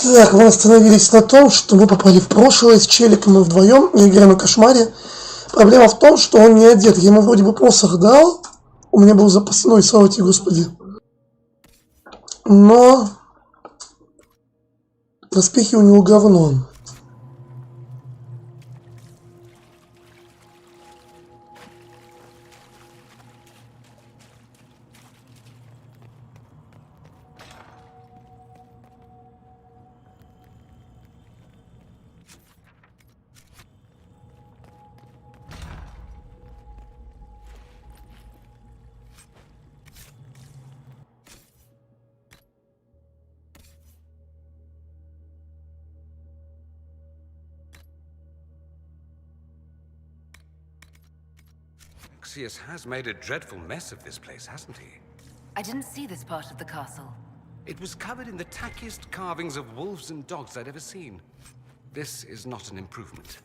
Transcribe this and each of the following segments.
Так, мы остановились на том, что мы попали в прошлое с челиком, мы вдвоем, и играем на кошмаре. Проблема в том, что он не одет. Я ему вроде бы посох дал, у меня был запасной, слава тебе, Господи. Но доспехи у него говно. Has made a dreadful mess of this place, hasn't he? I didn't see this part of the castle. It was covered in the tackiest carvings of wolves and dogs I'd ever seen. This is not an improvement.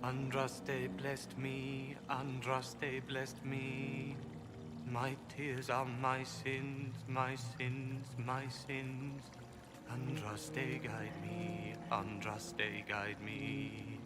Andraste blessed me, Andraste blessed me. My tears are my sins, my sins, my sins. Andraste guide me, Andraste guide me.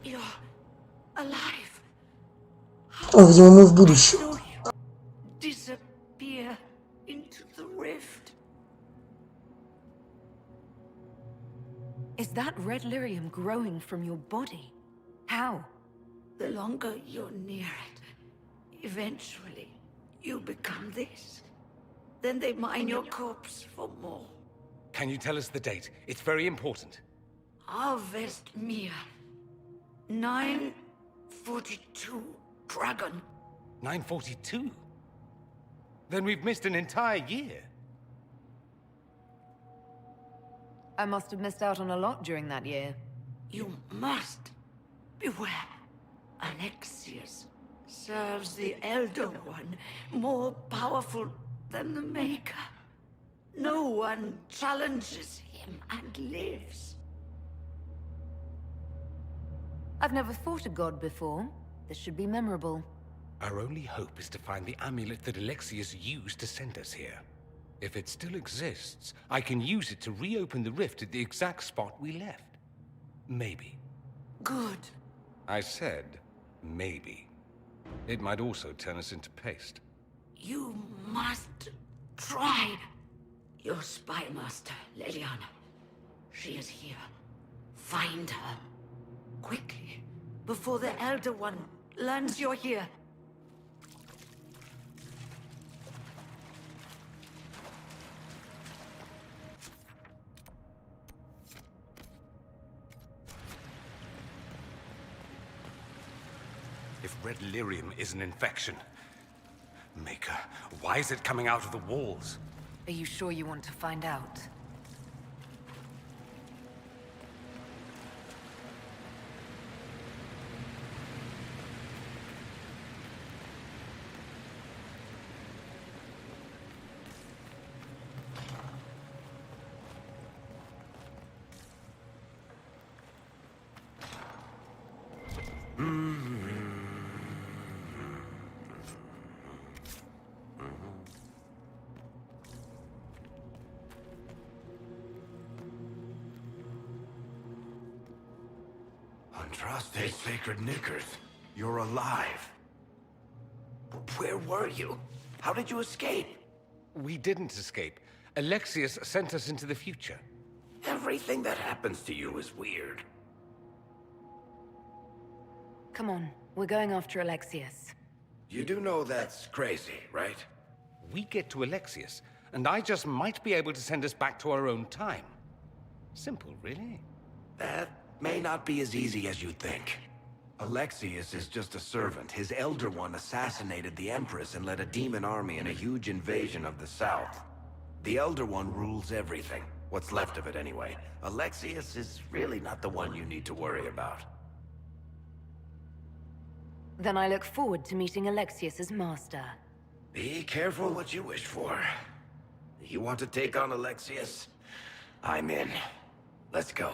You're alive. Видимо, мы в будущем. Disappear into the rift. Is that red lyrium growing from your body? How? The longer you're near it, eventually you become this. Then they mine your corpse for more. Can you tell us the date? It's very important. Harvest Mia. 942 Dragon. 942? Then we've missed an entire year. I must have missed out on a lot during that year. You must beware. Alexius serves the Elder One more powerful than the Maker. No one challenges him and lives. I've never fought a god before. This should be memorable. Our only hope is to find the amulet that Alexius used to send us here. If it still exists, I can use it to reopen the rift at the exact spot we left. Maybe. Good. I said, maybe. It might also turn us into paste. You must try. Your spy master, Leliana. She is here. Find her. Quickly. Before the Elder One learns you're here. If red lyrium is an infection... Maker, why is it coming out of the walls? Are you sure you want to find out? Andraste sacred knickers. You're alive. Where were you? How did you escape? We didn't escape. Alexius sent us into the future. Everything that happens to you is weird. Come on, we're going after Alexius. You do know that's crazy, right? We get to Alexius, and I just might be able to send us back to our own time. Simple, really. That may not be as easy as you think. Alexius is just a servant. His Elder One assassinated the Empress and led a demon army in a huge invasion of the South. The Elder One rules everything. What's left of it, anyway. Alexius is really not the one you need to worry about. Then I look forward to meeting Alexius as master. Be careful what you wish for. You want to take on Alexius? I'm in. Let's go.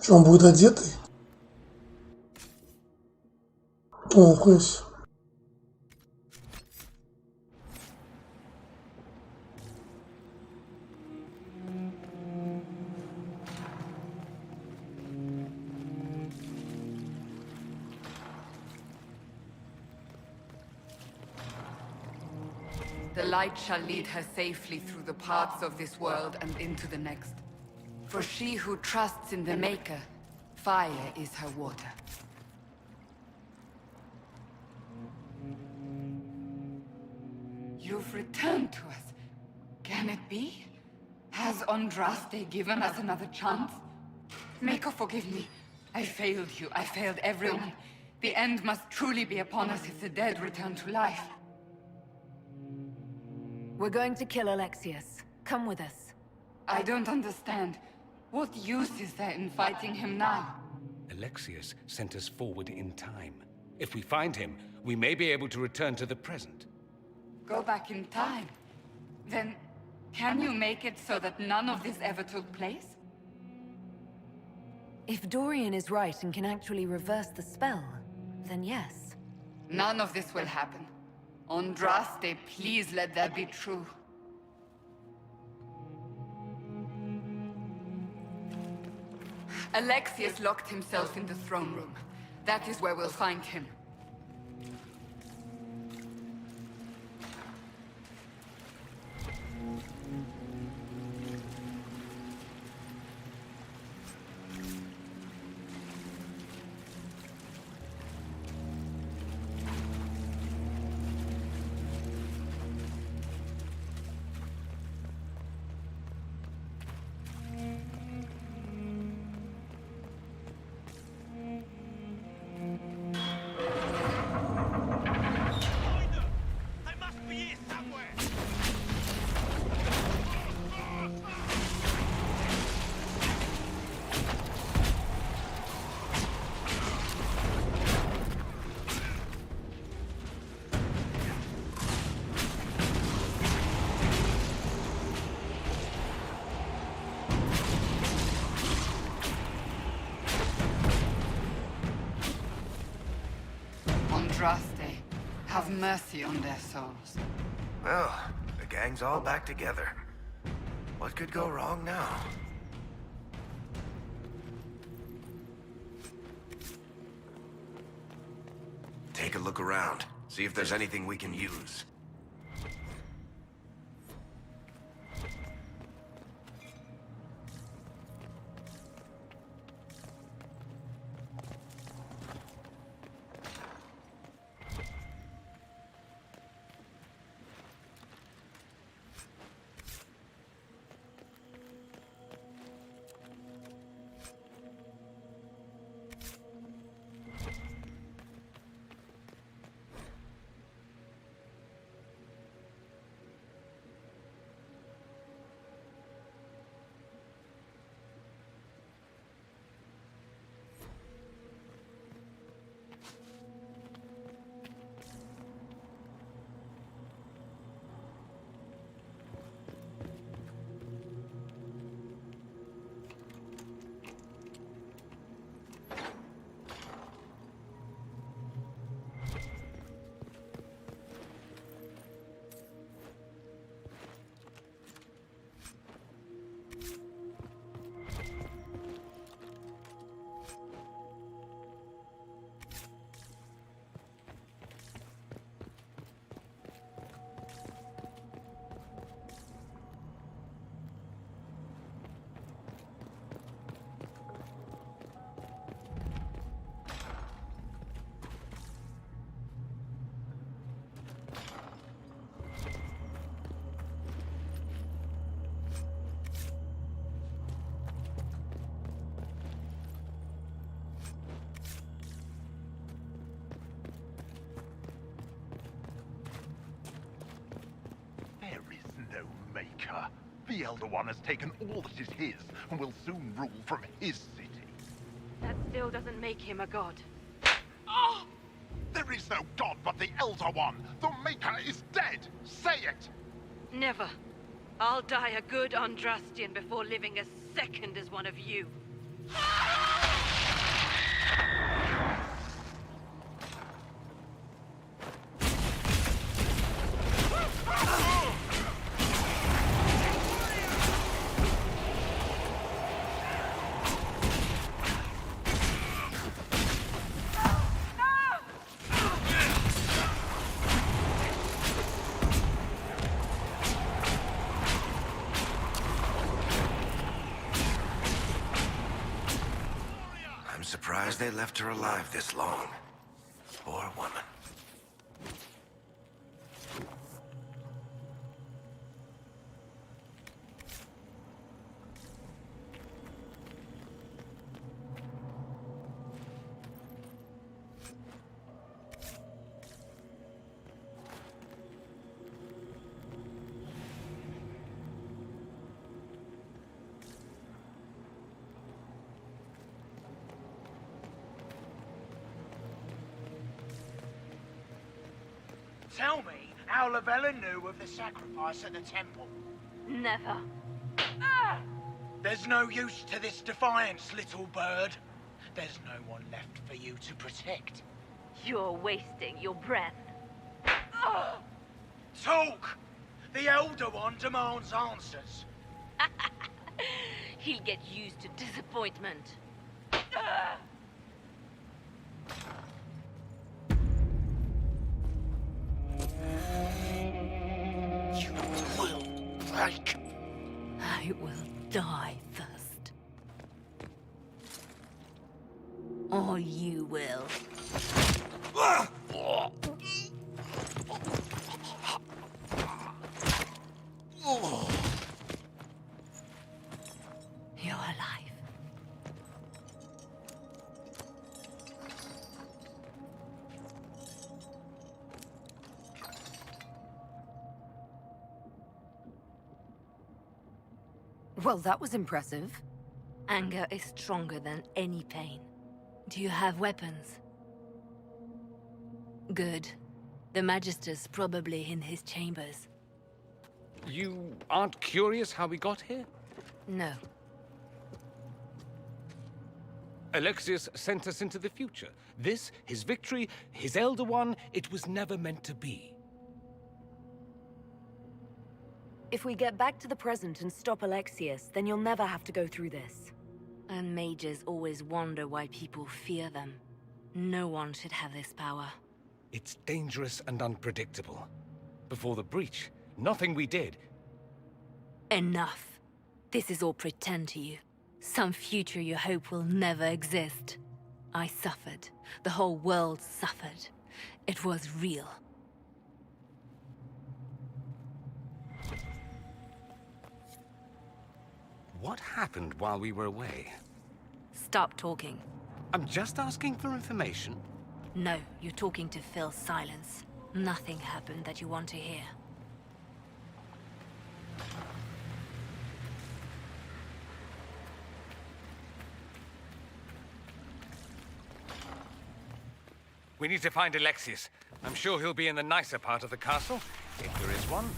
Что, он будет одетый? Ох, ось. The light shall lead her safely through the paths of this world and into the next. For she who trusts in the Maker, fire is her water. You've returned to us. Can it be? Has Andraste given us another chance? Maker, forgive me. I failed you. I failed everyone. The end must truly be upon us if the dead return to life. We're going to kill Alexius. Come with us. I don't understand. What use is there in fighting him now? Alexius sent us forward in time. If we find him, we may be able to return to the present. Go back in time? Then, can you make it so that none of this ever took place? If Dorian is right and can actually reverse the spell, then yes. None of this will happen. Andraste, please let that be true. Alexius locked himself in the throne room. That is where we'll find him. Andraste, have mercy on their souls. Well, the gang's all back together. What could go wrong now? Take a look around. See if there's anything we can use. The Elder One has taken all that is his, and will soon rule from his city. That still doesn't make him a god. Ah! There is no god but the Elder One! The Maker is dead! Say it! Never. I'll die a good Andrastian before living a second as one of you. Surprised they left her alive this long. Poor woman. Tell me how Lavella knew of the sacrifice at the temple. Never. There's no use to this defiance, little bird. There's no one left for you to protect. You're wasting your breath. Talk! The Elder One demands answers. He'll get used to disappointment. You will break. I will die first. Or you will. You're alive. Well, that was impressive. Anger is stronger than any pain. Do you have weapons? Good. The Magister's probably in his chambers. You aren't curious how we got here? No. Alexius sent us into the future. This, his victory, his Elder One, it was never meant to be. If we get back to the present and stop Alexius, then you'll never have to go through this. And mages always wonder why people fear them. No one should have this power. It's dangerous and unpredictable. Before the breach, nothing we did. Enough. This is all pretend to you. Some future you hope will never exist. I suffered. The whole world suffered. It was real. What happened while we were away? Stop talking. I'm just asking for information. No, you're talking to fill silence. Nothing happened that you want to hear. We need to find Alexius. I'm sure he'll be in the nicer part of the castle, if there is one.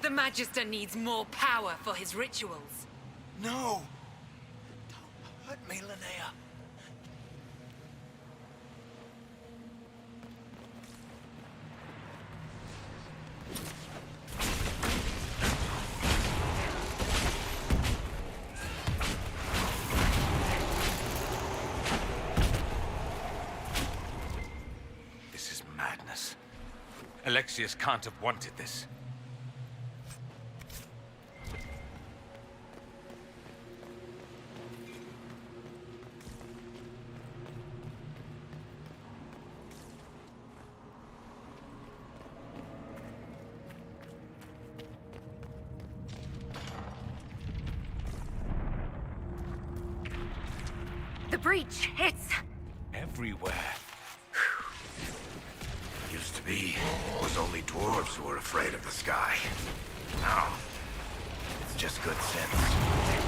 The Magister needs more power for his rituals. No! Don't hurt me, Linnea. This is madness. Alexius can't have wanted this. The breach, it's... Everywhere. Used to be, it was only dwarves who were afraid of the sky. Now, it's just good sense.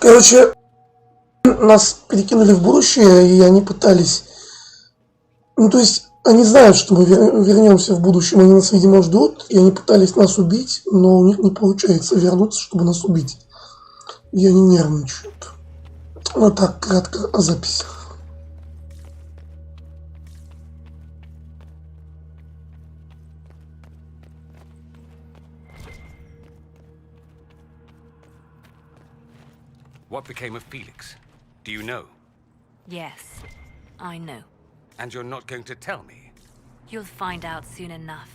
Короче, нас перекинули в будущее, и они пытались... Ну, то есть, они знают, что мы вернемся в будущем, они нас, видимо, ждут, и они пытались нас убить, но у них не получается вернуться, чтобы нас убить. И они нервничают. Вот так, кратко о записях. What became of Felix? Do you know? Yes, I know. And you're not going to tell me? You'll find out soon enough.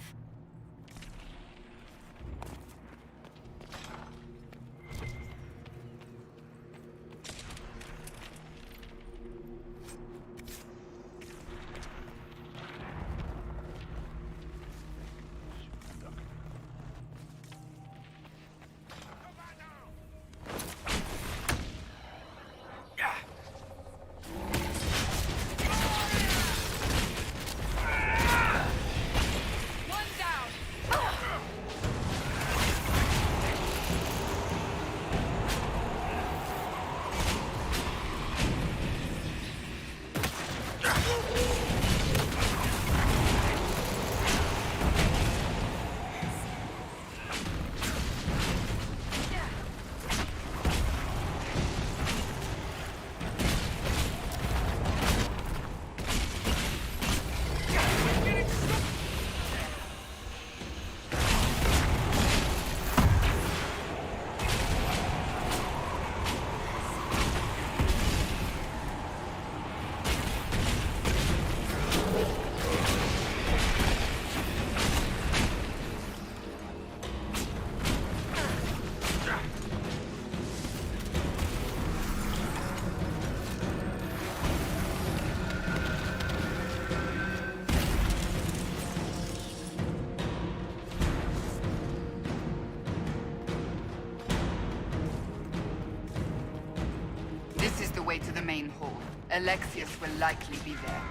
Way to the main hall. Alexius will likely be there.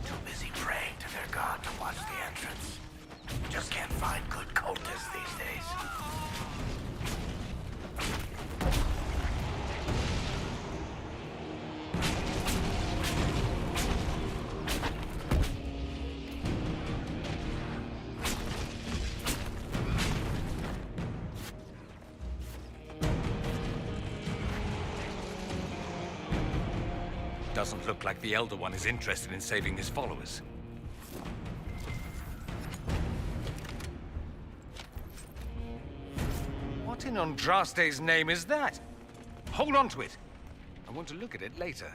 Too busy praying to their god to watch the entrance. Just can't find good cultists these days. Doesn't look like the Elder One is interested in saving his followers. What in Andraste's name is that? Hold on to it. I want to look at it later.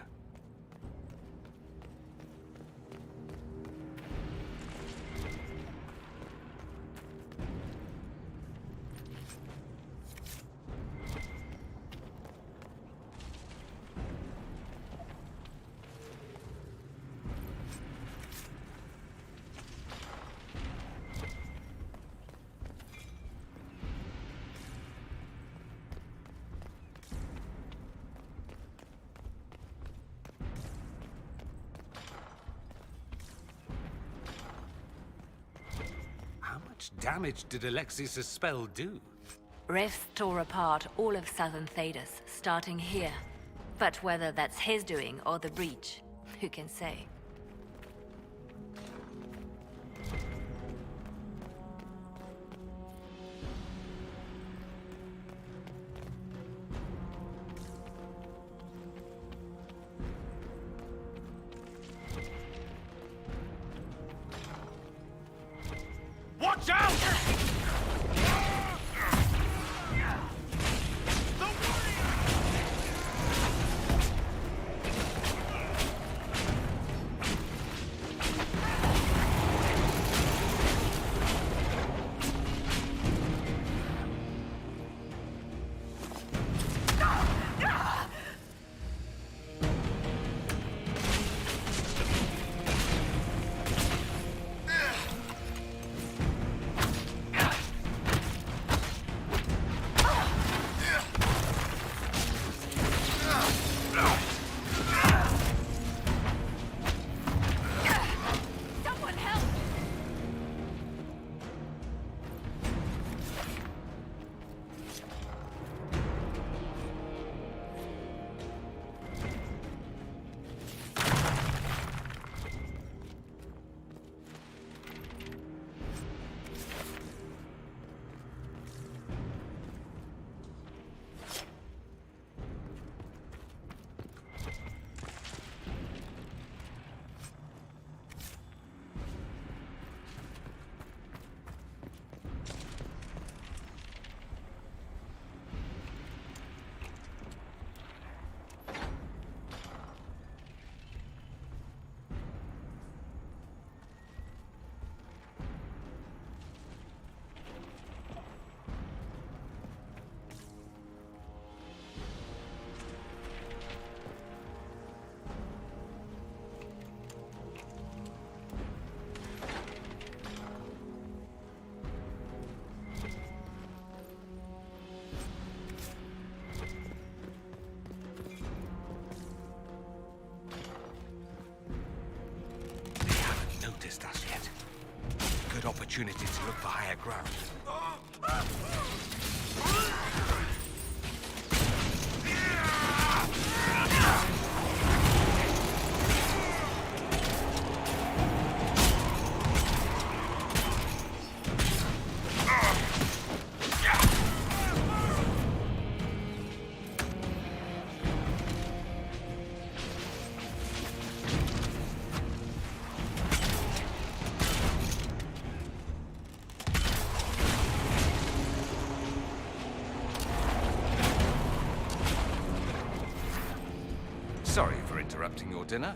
How much damage did Alexius' spell do? Rifts tore apart all of southern Thedas, starting here. But whether that's his doing or the breach, who can say? Watch out! opportunity to look for higher ground. Sorry for interrupting your dinner.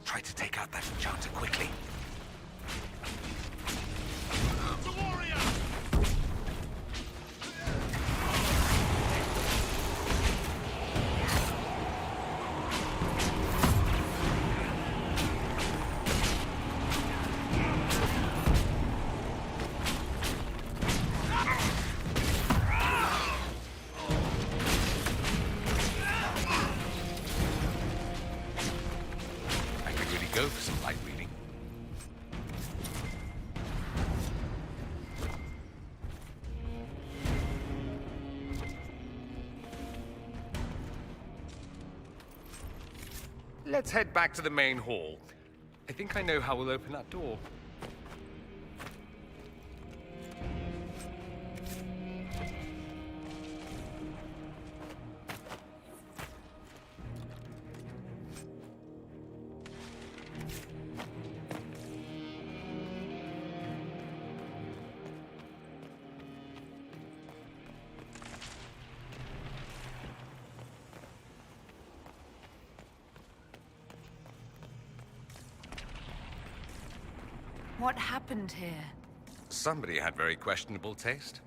Try to take out that enchanter quickly. The warrior! I could really go for some light reading. Let's head back to the main hall. I think I know how we'll open that door. What happened here? Somebody had very questionable taste.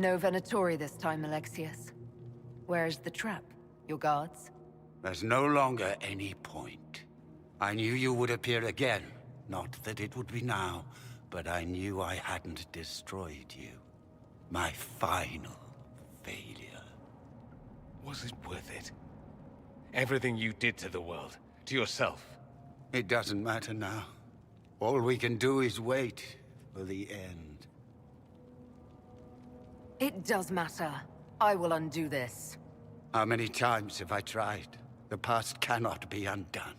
No Venatori this time, Alexius. Where's the trap? Your guards? There's no longer any point. I knew you would appear again. Not that it would be now, but I knew I hadn't destroyed you. My final failure. Was it worth it? Everything you did to the world, to yourself. It doesn't matter now. All we can do is wait for the end. It does matter. I will undo this. How many times have I tried? The past cannot be undone.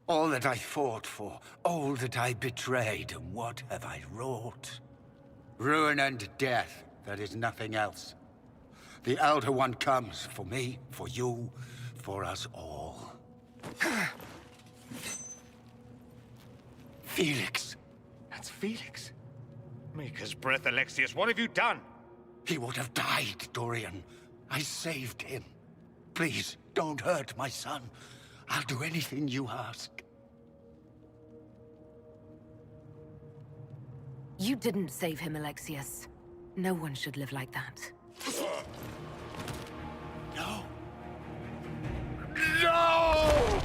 All that I fought for, all that I betrayed, and what have I wrought? Ruin and death, there is nothing else. The Elder One comes for me, for you, for us all. Felix. That's Felix. Maker's breath, Alexius. What have you done? He would have died, Dorian. I saved him. Please, don't hurt my son. I'll do anything you ask. You didn't save him, Alexius. No one should live like that. No. No!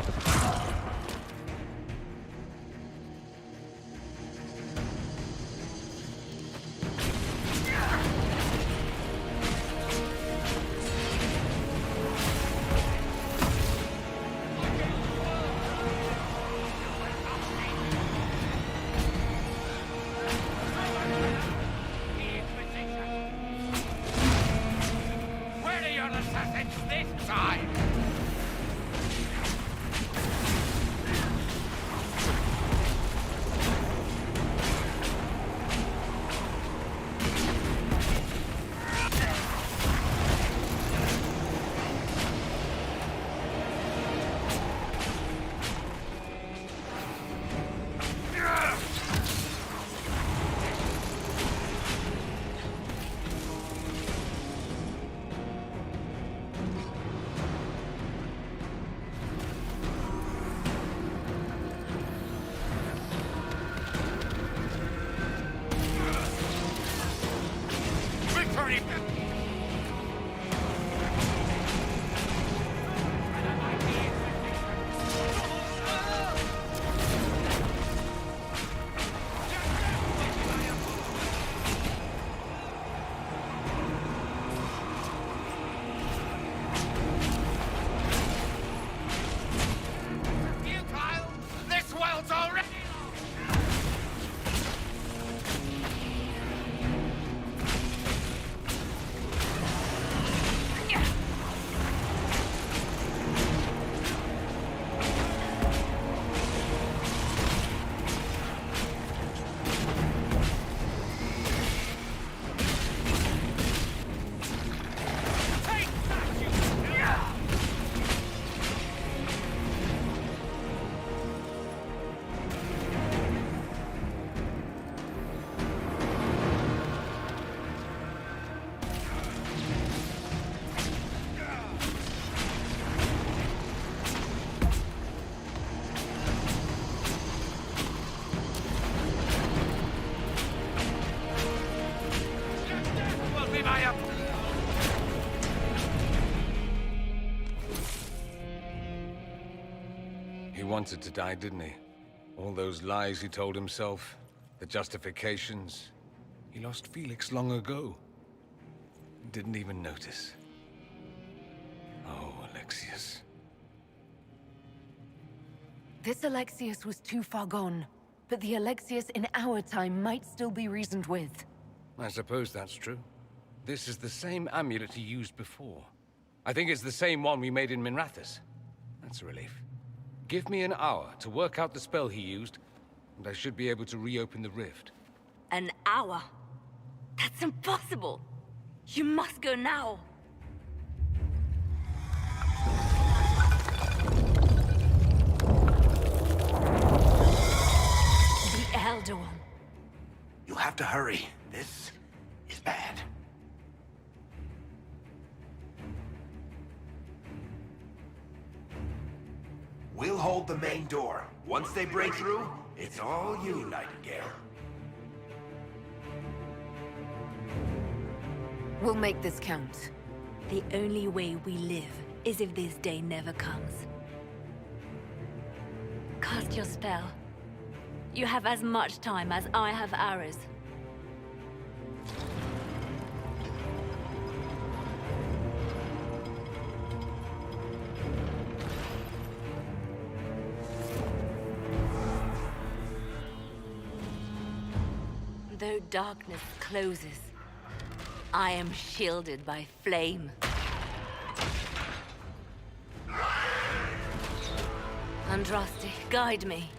Where are your assassins this time? He wanted to die, didn't he? All those lies he told himself, the justifications. He lost Felix long ago. Didn't even notice. Oh, Alexius. This Alexius was too far gone, but the Alexius in our time might still be reasoned with. I suppose that's true. This is the same amulet he used before. I think it's the same one we made in Minrathous. That's a relief. Give me an hour to work out the spell he used, and I should be able to reopen the rift. An hour? That's impossible! You must go now! The Elder One. You have to hurry. This is bad. We'll hold the main door. Once they break through, it's all you, Nightingale. We'll make this count. The only way we live is if this day never comes. Cast your spell. You have as much time as I have hours. Though darkness closes, I am shielded by flame. Andraste, guide me.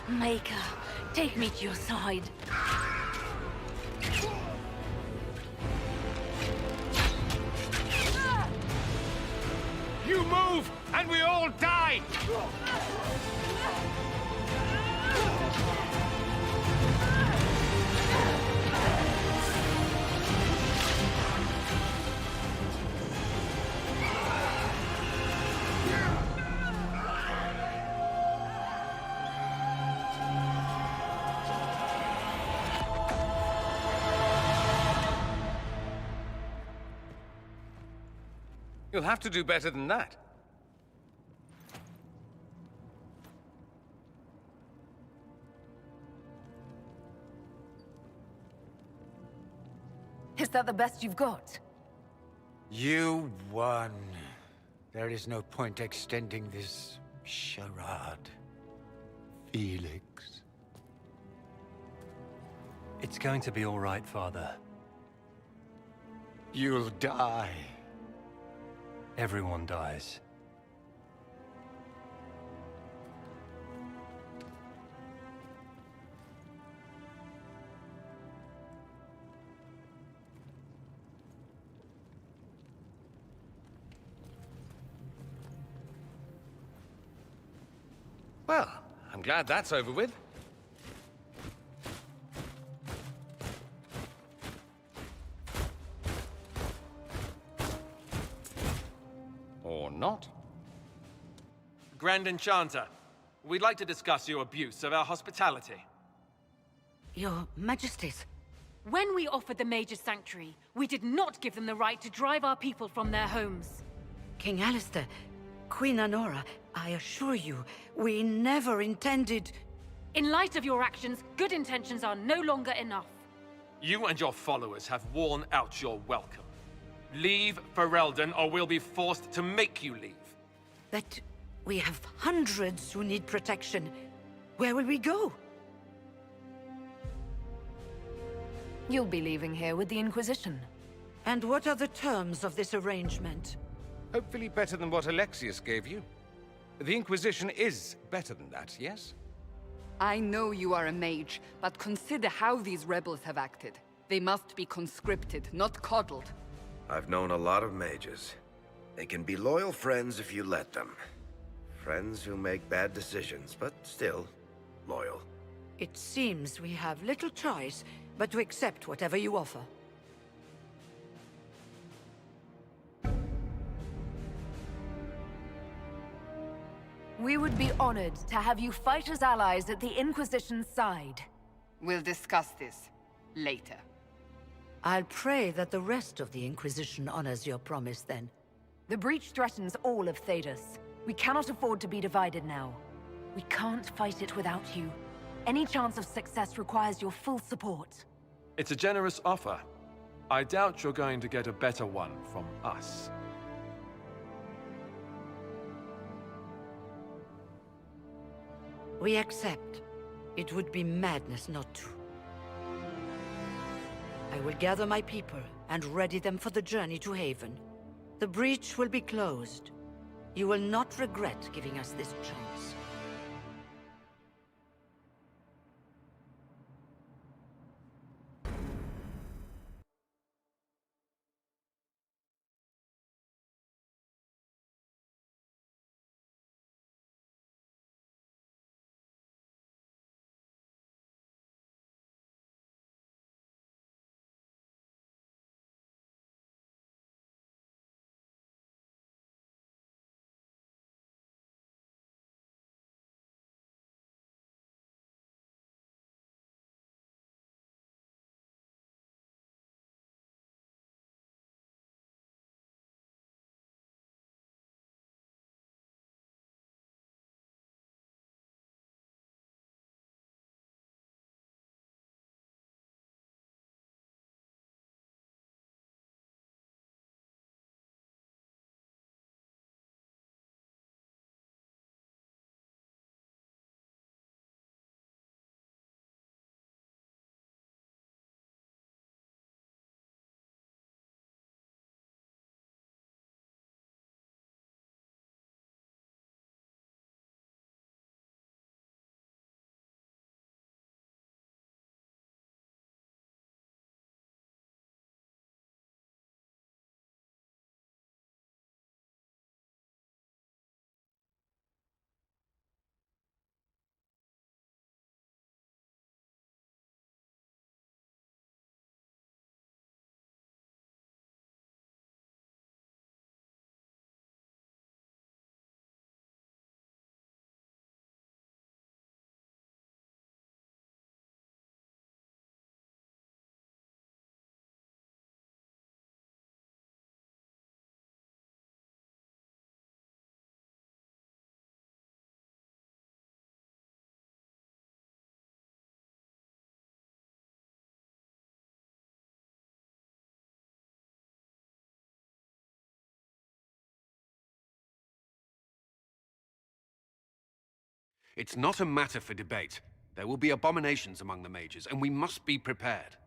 Maker, take me to your side. You move, and we all die! You'll have to do better than that. Is that the best you've got? You won. There is no point extending this charade, Felix. It's going to be all right, Father. You'll die. Everyone dies. Well, I'm glad that's over with. Or not. Grand Enchanter, we'd like to discuss your abuse of our hospitality. Your Majesties. When we offered the Major Sanctuary, we did not give them the right to drive our people from their homes. King Alistair, Queen Honora, I assure you, we never intended... In light of your actions, good intentions are no longer enough. You and your followers have worn out your welcome. Leave Ferelden, or we'll be forced to make you leave. But we have hundreds who need protection. Where will we go? You'll be leaving here with the Inquisition. And what are the terms of this arrangement? Hopefully better than what Alexius gave you. The Inquisition is better than that, yes? I know you are a mage, but consider how these rebels have acted. They must be conscripted, not coddled. I've known a lot of mages. They can be loyal friends if you let them. Friends who make bad decisions, but still loyal. It seems we have little choice but to accept whatever you offer. We would be honored to have you fight as allies at the Inquisition's side. We'll discuss this later. I'll pray that the rest of the Inquisition honors your promise then. The breach threatens all of Thedas. We cannot afford to be divided now. We can't fight it without you. Any chance of success requires your full support. It's a generous offer. I doubt you're going to get a better one from us. We accept. It would be madness not to. I will gather my people and ready them for the journey to Haven. The breach will be closed. You will not regret giving us this chance. It's not a matter for debate. There will be abominations among the mages, and we must be prepared.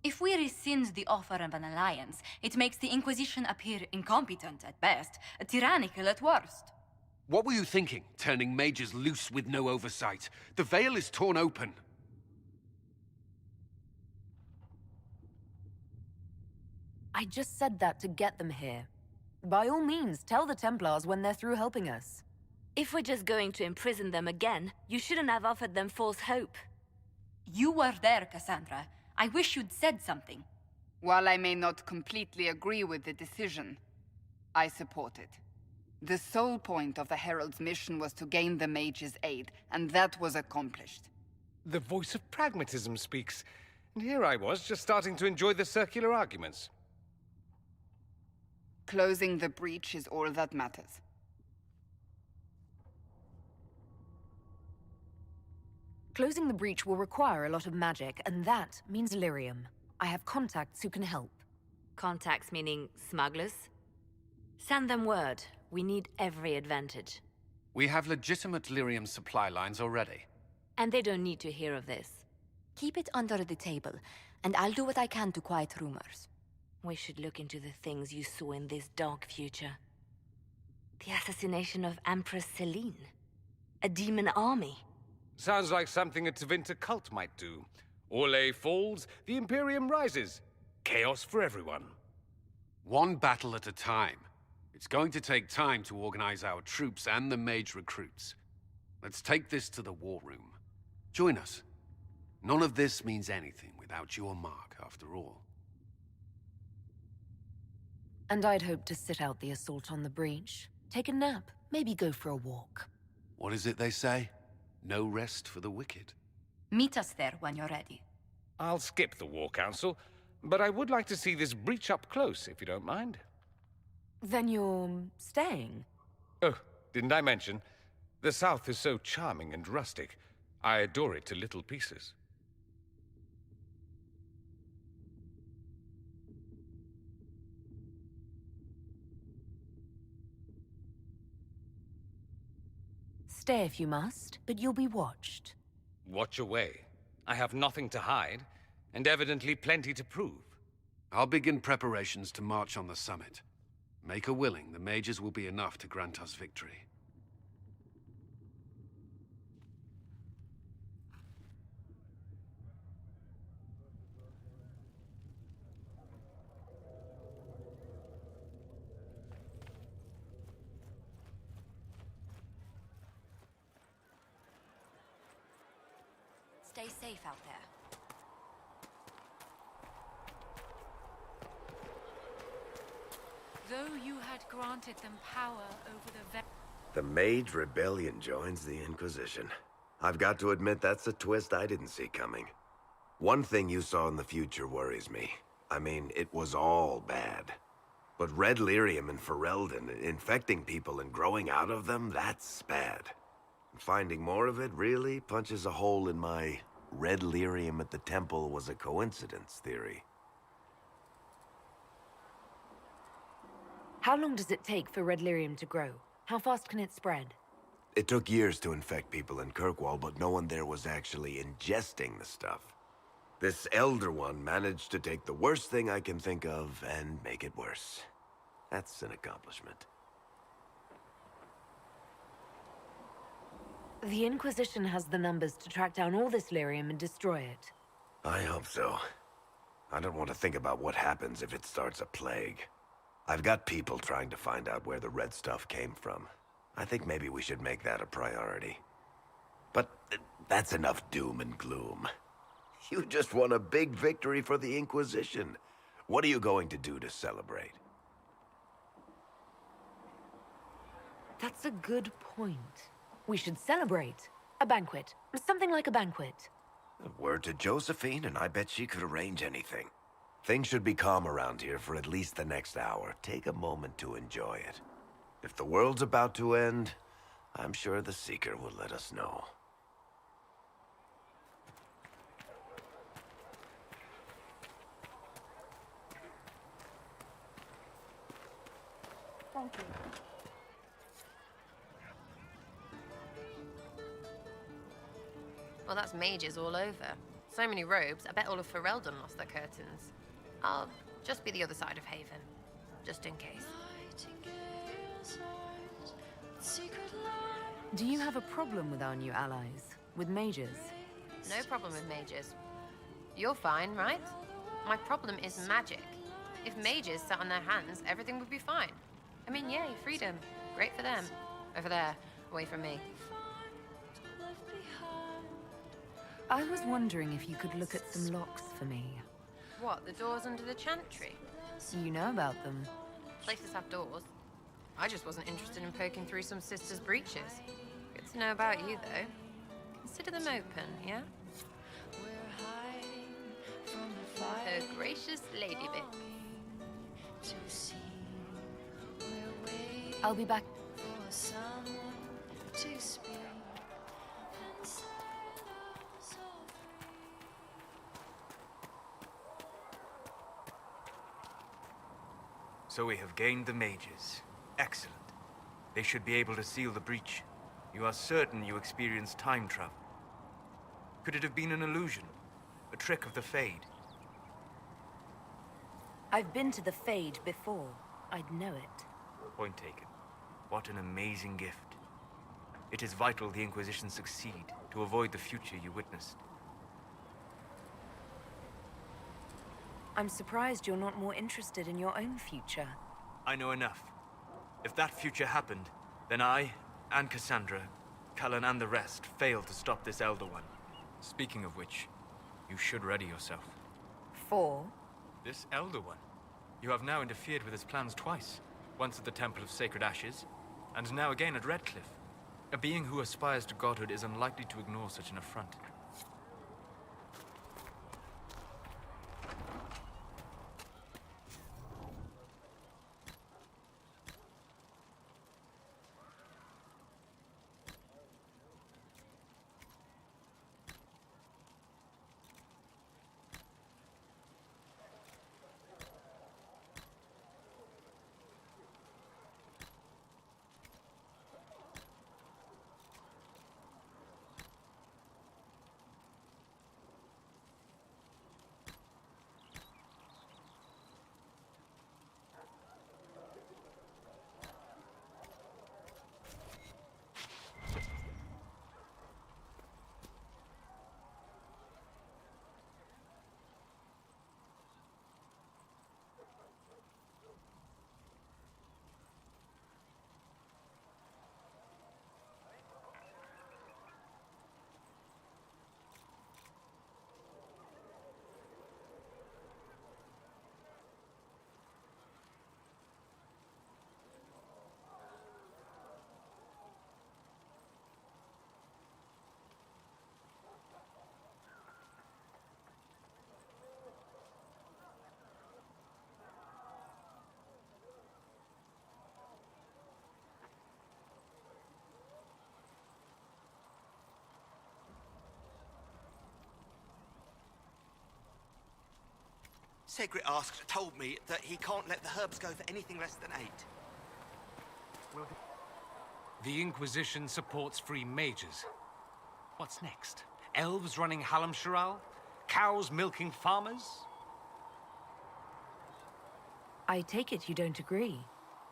If we rescind the offer of an alliance, it makes the Inquisition appear incompetent at best, tyrannical at worst. What were you thinking, turning mages loose with no oversight? The veil is torn open. I just said that to get them here. By all means, tell the Templars when they're through helping us. If we're just going to imprison them again, you shouldn't have offered them false hope. You were there, Cassandra. I wish you'd said something. While I may not completely agree with the decision, I support it. The sole point of the Herald's mission was to gain the mage's aid, and that was accomplished. The voice of pragmatism speaks. And here I was, just starting to enjoy the circular arguments. Closing the breach is all that matters. Closing the breach will require a lot of magic, and that means lyrium. I have contacts who can help. Contacts meaning smugglers? Send them word. We need every advantage. We have legitimate lyrium supply lines already. And they don't need to hear of this. Keep it under the table, and I'll do what I can to quiet rumors. We should look into the things you saw in this dark future. The assassination of Empress Celine. A demon army. Sounds like something a Tevinter cult might do. Orlais falls, the Imperium rises. Chaos for everyone. One battle at a time. It's going to take time to organize our troops and the mage recruits. Let's take this to the war room. Join us. None of this means anything without your mark, after all. And I'd hoped to sit out the assault on the breach. Take a nap, maybe go for a walk. What is it they say? No rest for the wicked. Meet us there when you're ready. I'll skip the War Council, but I would like to see this breach up close, if you don't mind. Then you're staying? Oh, didn't I mention? The South is so charming and rustic. I adore it to little pieces. Stay if you must, but you'll be watched. Watch away. I have nothing to hide, and evidently plenty to prove. I'll begin preparations to march on the summit. Make her willing, the mages will be enough to grant us victory. Stay safe out there. Though you had granted them power over The Mage Rebellion joins the Inquisition. I've got to admit that's a twist I didn't see coming. One thing you saw in the future worries me. I mean, it was all bad. But red lyrium in Ferelden, infecting people and growing out of them, that's bad. Finding more of it really punches a hole in my red lyrium at the temple was a coincidence theory. How long does it take for red lyrium to grow? How fast can it spread? It took years to infect people in Kirkwall, but no one there was actually ingesting the stuff. This Elder One managed to take the worst thing I can think of and make it worse. That's an accomplishment. The Inquisition has the numbers to track down all this lyrium and destroy it. I hope so. I don't want to think about what happens if it starts a plague. I've got people trying to find out where the red stuff came from. I think maybe we should make that a priority. But that's enough doom and gloom. You just won a big victory for the Inquisition. What are you going to do to celebrate? That's a good point. We should celebrate. A banquet. Something like a banquet. Word to Josephine, and I bet she could arrange anything. Things should be calm around here for at least the next hour. Take a moment to enjoy it. If the world's about to end, I'm sure the Seeker will let us know. Thank you. that's mages all over. So many robes, I bet all of Ferelden lost their curtains. I'll just be the other side of Haven, just in case. Do you have a problem with our new allies? With mages? No problem with mages. You're fine, right? My problem is magic. If mages sat on their hands, everything would be fine. I mean, yay, freedom. Great for them. Over there, away from me. I was wondering if you could look at some locks for me. What, the doors under the chantry? You know about them. Places have doors. I just wasn't interested in poking through some sister's breeches. Good to know about you, though. Consider them open, yeah? Her gracious lady bit. I'll be back. So we have gained the mages. Excellent. They should be able to seal the breach. You are certain you experienced time travel? Could it have been an illusion? A trick of the Fade? I've been to the Fade before. I'd know it. Point taken. What an amazing gift. It is vital the Inquisition succeed to avoid the future you witnessed. I'm surprised you're not more interested in your own future. I know enough. If that future happened, then I, and Cassandra, Cullen and the rest failed to stop this Elder One. Speaking of which, you should ready yourself. For? This Elder One. You have now interfered with his plans twice. Once at the Temple of Sacred Ashes, and now again at Redcliffe. A being who aspires to godhood is unlikely to ignore such an affront. Segrit told me that he can't let the herbs go for anything less than 8. The Inquisition supports free mages. What's next? Elves running Halamsharal? Cows milking farmers? I take it you don't agree.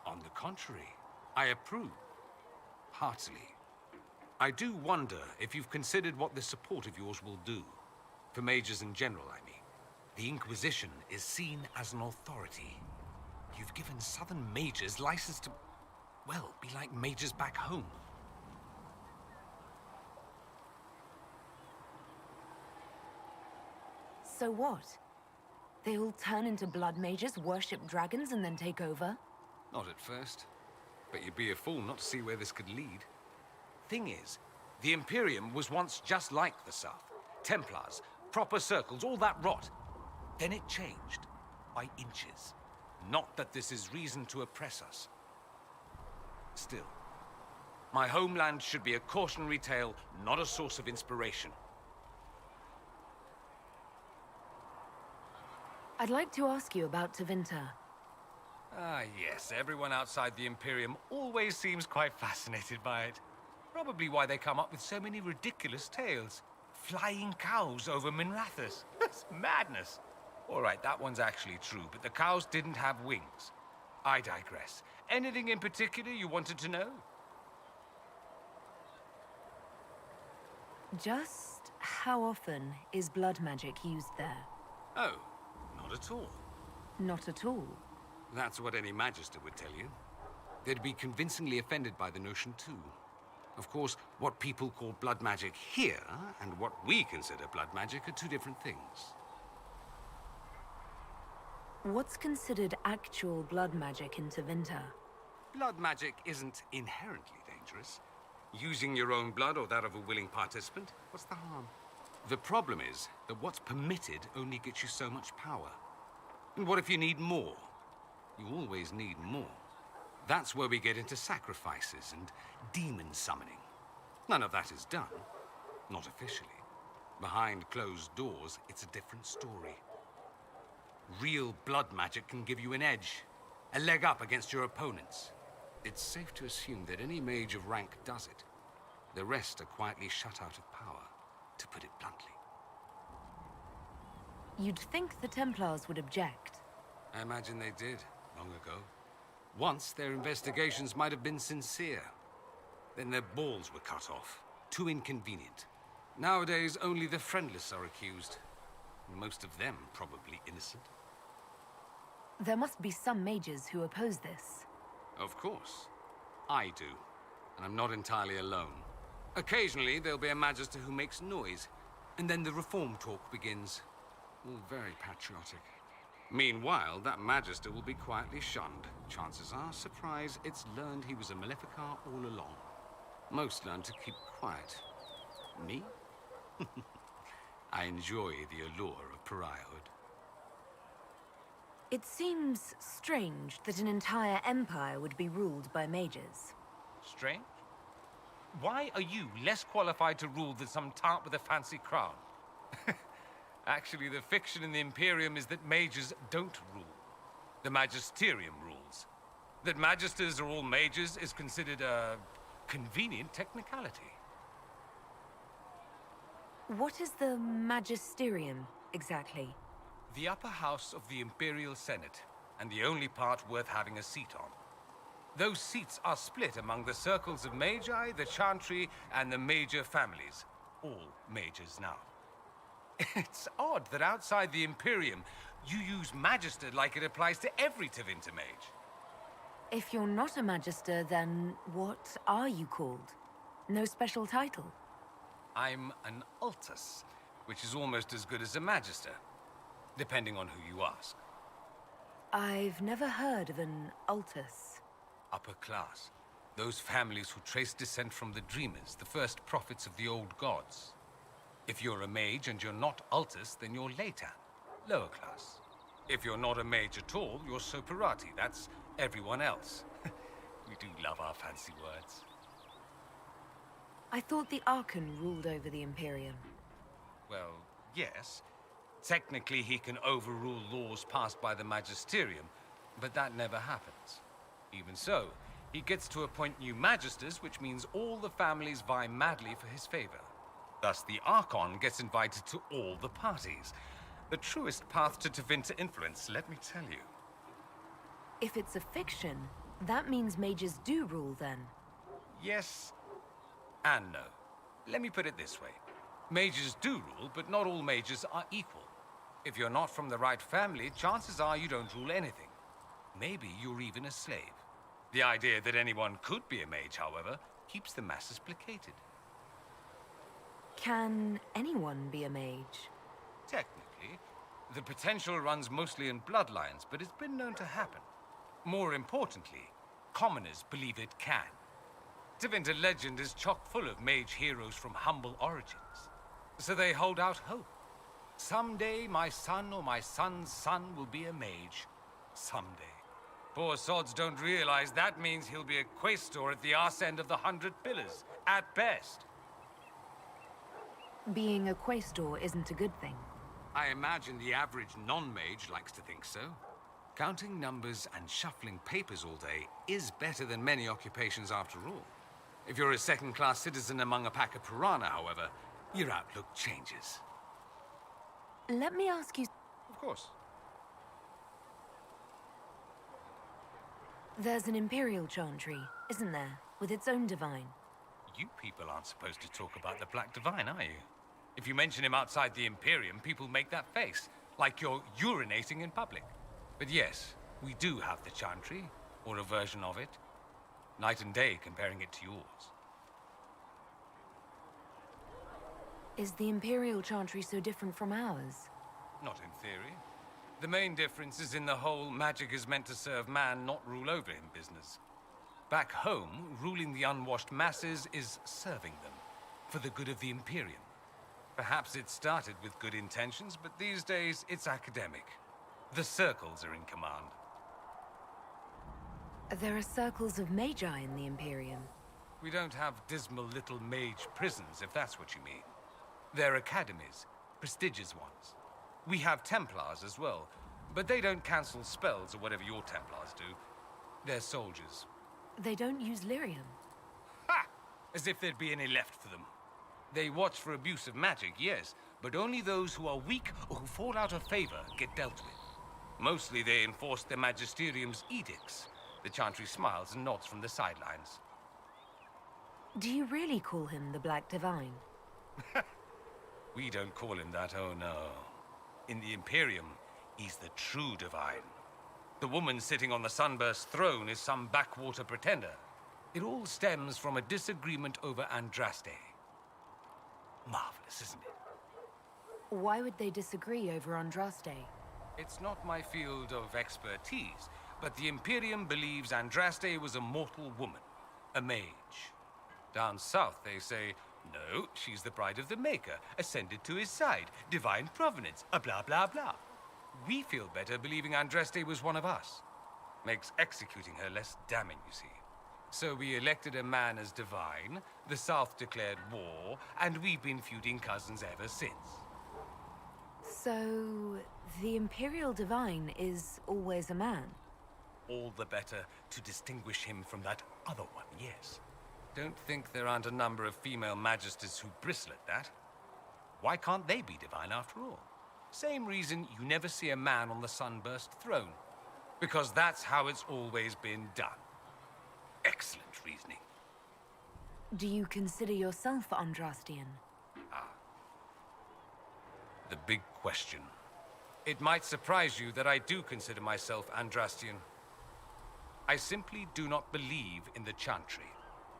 On the contrary, I approve. Heartily. I do wonder if you've considered what this support of yours will do. For mages in general, I mean. The Inquisition is seen as an authority. You've given Southern mages license to, well, be like mages back home. So what? They all turn into blood mages, worship dragons, and then take over? Not at first. But you'd be a fool not to see where this could lead. Thing is, the Imperium was once just like the South. Templars, proper circles, all that rot. Then it changed, by inches. Not that this is reason to oppress us. Still, my homeland should be a cautionary tale, not a source of inspiration. I'd like to ask you about Tevinter. Ah, yes, everyone outside the Imperium always seems quite fascinated by it. Probably why they come up with so many ridiculous tales. flying cows over Minrathous. That's madness. All right, that one's actually true, but the cows didn't have wings. I digress. Anything in particular you wanted to know? Just how often is blood magic used there? Oh, not at all. Not at all. That's what any Magister would tell you. They'd be convincingly offended by the notion too. Of course, what people call blood magic here, and what we consider blood magic, are two different things. What's considered actual blood magic in Tevinter? Blood magic isn't inherently dangerous. Using your own blood or that of a willing participant, what's the harm? The problem is that what's permitted only gets you so much power. And what if you need more? You always need more. That's where we get into sacrifices and demon summoning. None of that is done. Not officially. Behind closed doors, it's a different story. Real blood magic can give you an edge, a leg up against your opponents. It's safe to assume that any mage of rank does it. The rest are quietly shut out of power, to put it bluntly. You'd think the Templars would object. I imagine they did, long ago. Once, their investigations might have been sincere. Then their balls were cut off. Too inconvenient. Nowadays, only the friendless are accused. Most of them probably innocent. There must be some mages who oppose this. Of course. I do. And I'm not entirely alone. Occasionally, there'll be a Magister who makes noise. And then the reform talk begins. All very patriotic. Meanwhile, that Magister will be quietly shunned. Chances are, surprise, it's learned he was a Maleficar all along. Most learn to keep quiet. Me? I enjoy the allure of pariahhood. It seems strange that an entire empire would be ruled by mages. Strange? Why are you less qualified to rule than some tart with a fancy crown? Actually, the fiction in the Imperium is that mages don't rule. The Magisterium rules. That Magisters are all mages is considered a convenient technicality. What is the Magisterium, exactly? The upper house of the Imperial Senate, and the only part worth having a seat on. Those seats are split among the circles of Magi, the Chantry, and the major families. All mages now. It's odd that outside the Imperium, you use Magister like it applies to every Tevinter mage. If you're not a Magister, then what are you called? No special title? I'm an Altus, which is almost as good as a Magister, depending on who you ask. I've never heard of an Altus. Upper class. Those families who trace descent from the Dreamers, the first prophets of the old gods. If you're a mage and you're not Altus, then you're Leitan, lower class. If you're not a mage at all, you're Soperati. That's everyone else. We do love our fancy words. I thought the Archon ruled over the Imperium. Well, yes. Technically, he can overrule laws passed by the Magisterium, but that never happens. Even so, he gets to appoint new Magisters, which means all the families vie madly for his favor. Thus, the Archon gets invited to all the parties. The truest path to Tevinter influence, let me tell you. If it's a fiction, that means mages do rule then. Yes and no. Let me put it this way. Mages do rule, but not all mages are equal. If you're not from the right family, chances are you don't rule anything. Maybe you're even a slave. The idea that anyone could be a mage, however, keeps the masses placated. Can anyone be a mage? Technically. The potential runs mostly in bloodlines, but it's been known to happen. More importantly, commoners believe it can. Tevinter legend is chock full of mage heroes from humble origins. So they hold out hope. Someday my son or my son's son will be a mage. Someday. Poor sods don't realize that means he'll be a quaestor at the arse end of the 100 Pillars, at best. Being a quaestor isn't a good thing. I imagine the average non-mage likes to think so. Counting numbers and shuffling papers all day is better than many occupations after all. If you're a second-class citizen among a pack of piranha, however, your outlook changes. Let me ask you... Of course. There's an Imperial Chantry, isn't there? With its own divine. You people aren't supposed to talk about the Black Divine, are you? If you mention him outside the Imperium, people make that face, like you're urinating in public. But yes, we do have the Chantry, or a version of it. Night and day comparing it to yours. Is the Imperial Chantry so different from ours? Not in theory. The main difference is in the whole magic is meant to serve man, not rule over him business. Back home, ruling the unwashed masses is serving them, for the good of the Imperium. Perhaps it started with good intentions, but these days it's academic. The circles are in command. There are circles of magi in the Imperium. We don't have dismal little mage prisons, if that's what you mean. They're academies, prestigious ones. We have Templars as well, but they don't cancel spells or whatever your Templars do. They're soldiers. They don't use lyrium. Ha! As if there'd be any left for them. They watch for abuse of magic, yes, but only those who are weak or who fall out of favor get dealt with. Mostly they enforce the Magisterium's edicts. The Chantry smiles and nods from the sidelines. Do you really call him the Black Divine? We don't call him that, oh no. In the Imperium, he's the true divine. The woman sitting on the Sunburst throne is some backwater pretender. It all stems from a disagreement over Andraste. Marvelous, isn't it? Why would they disagree over Andraste? It's not my field of expertise, but the Imperium believes Andraste was a mortal woman, a mage. Down south, they say, no, she's the bride of the Maker, ascended to his side, divine provenance, a blah blah blah. We feel better believing Andraste was one of us. Makes executing her less damning, you see. So we elected a man as divine, the South declared war, and we've been feuding cousins ever since. So, the Imperial Divine is always a man? All the better to distinguish him from that other one, yes. Don't think there aren't a number of female magisters who bristle at that. Why can't they be divine after all? Same reason you never see a man on the Sunburst throne. Because that's how it's always been done. Excellent reasoning. Do you consider yourself Andrastian? Ah. The big question. It might surprise you that I do consider myself Andrastian. I simply do not believe in the Chantry.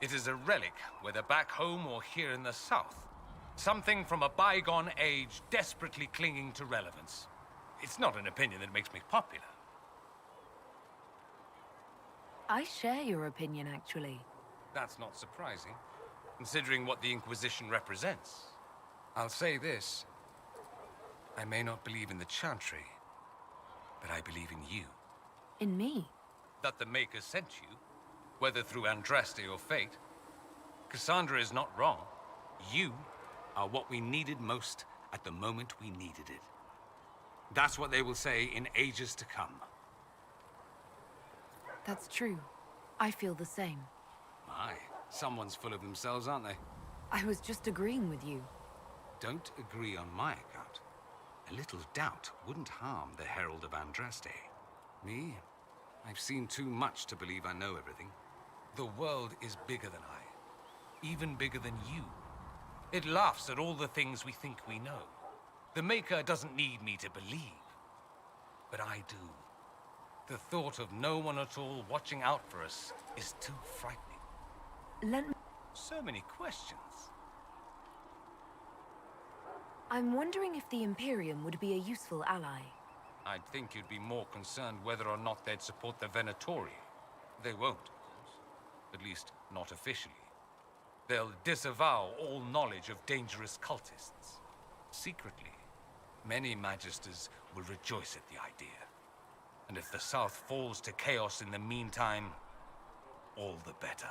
It is a relic, whether back home or here in the South. Something from a bygone age desperately clinging to relevance. It's not an opinion that makes me popular. I share your opinion, actually. That's not surprising, considering what the Inquisition represents. I'll say this. I may not believe in the Chantry, but I believe in you. In me? That the Maker sent you, whether through Andraste or fate. Cassandra is not wrong. You are what we needed most at the moment we needed it. That's what they will say in ages to come. That's true. I feel the same. My, someone's full of themselves, aren't they? I was just agreeing with you. Don't agree on my account. A little doubt wouldn't harm the Herald of Andraste. Me? I've seen too much to believe I know everything. The world is bigger than I. Even bigger than you. It laughs at all the things we think we know. The Maker doesn't need me to believe. But I do. The thought of no one at all watching out for us is too frightening. Let me... So many questions. I'm wondering if the Imperium would be a useful ally. I'd think you'd be more concerned whether or not they'd support the Venatori. They won't, of course. At least, not officially. They'll disavow all knowledge of dangerous cultists. Secretly, many Magisters will rejoice at the idea. And if the South falls to chaos in the meantime, all the better.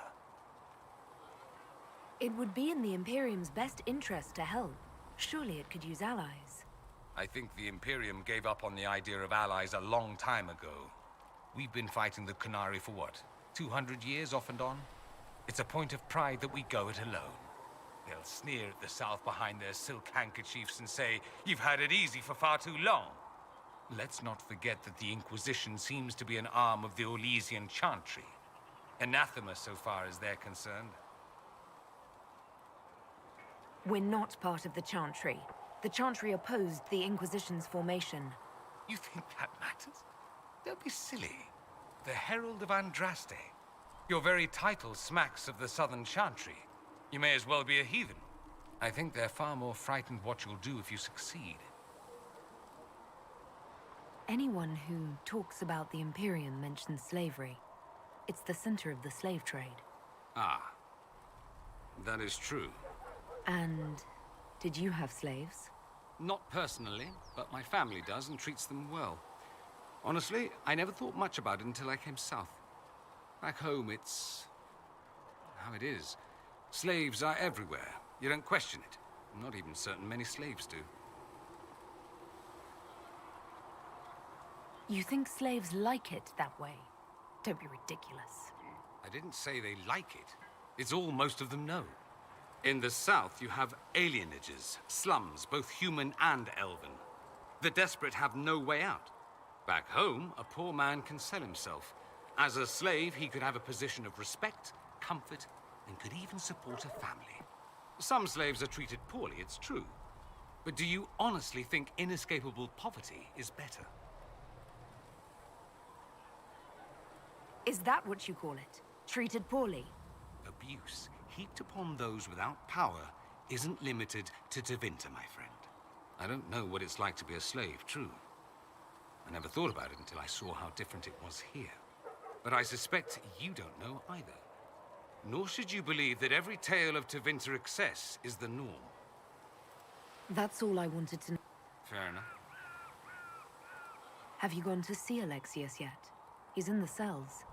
It would be in the Imperium's best interest to help. Surely it could use allies. I think the Imperium gave up on the idea of allies a long time ago. We've been fighting the Qunari for what, 200 years off and on? It's a point of pride that we go it alone. They'll sneer at the South behind their silk handkerchiefs and say, "You've had it easy for far too long." Let's not forget that the Inquisition seems to be an arm of the Orlesian Chantry. Anathema so far as they're concerned. We're not part of the Chantry. The Chantry opposed the Inquisition's formation. You think that matters? Don't be silly. The Herald of Andraste. Your very title smacks of the Southern Chantry. You may as well be a heathen. I think they're far more frightened what you'll do if you succeed. Anyone who talks about the Imperium mentions slavery. It's the center of the slave trade. Ah. That is true. And did you have slaves? Not personally, but my family does and treats them well. Honestly, I never thought much about it until I came south. Back home, it's how it is. Slaves are everywhere. You don't question it. I'm not even certain many slaves do. You think slaves like it that way? Don't be ridiculous. I didn't say they like it. It's all most of them know. In the south, you have alienages, slums, both human and elven. The desperate have no way out. Back home, a poor man can sell himself. As a slave, he could have a position of respect, comfort, and could even support a family. Some slaves are treated poorly, it's true. But do you honestly think inescapable poverty is better? Is that what you call it? Treated poorly? Abuse heaped upon those without power isn't limited to Tevinter, my friend. I don't know what it's like to be a slave, true. I never thought about it until I saw how different it was here. But I suspect you don't know either. Nor should you believe that every tale of Tevinter excess is the norm. That's all I wanted to know. Fair enough. Have you gone to see Alexius yet? He's in the cells.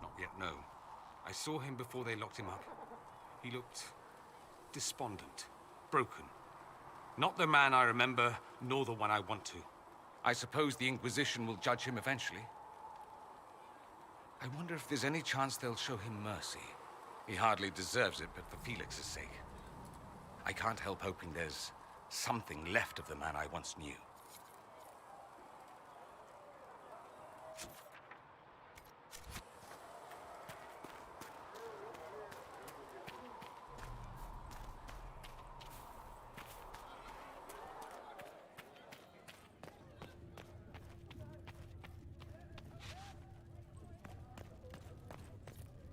Not yet, no. I saw him before they locked him up. He looked despondent, broken. Not the man I remember, nor the one I want to. I suppose the Inquisition will judge him eventually. I wonder if there's any chance they'll show him mercy. He hardly deserves it, but for Felix's sake. I can't help hoping there's something left of the man I once knew.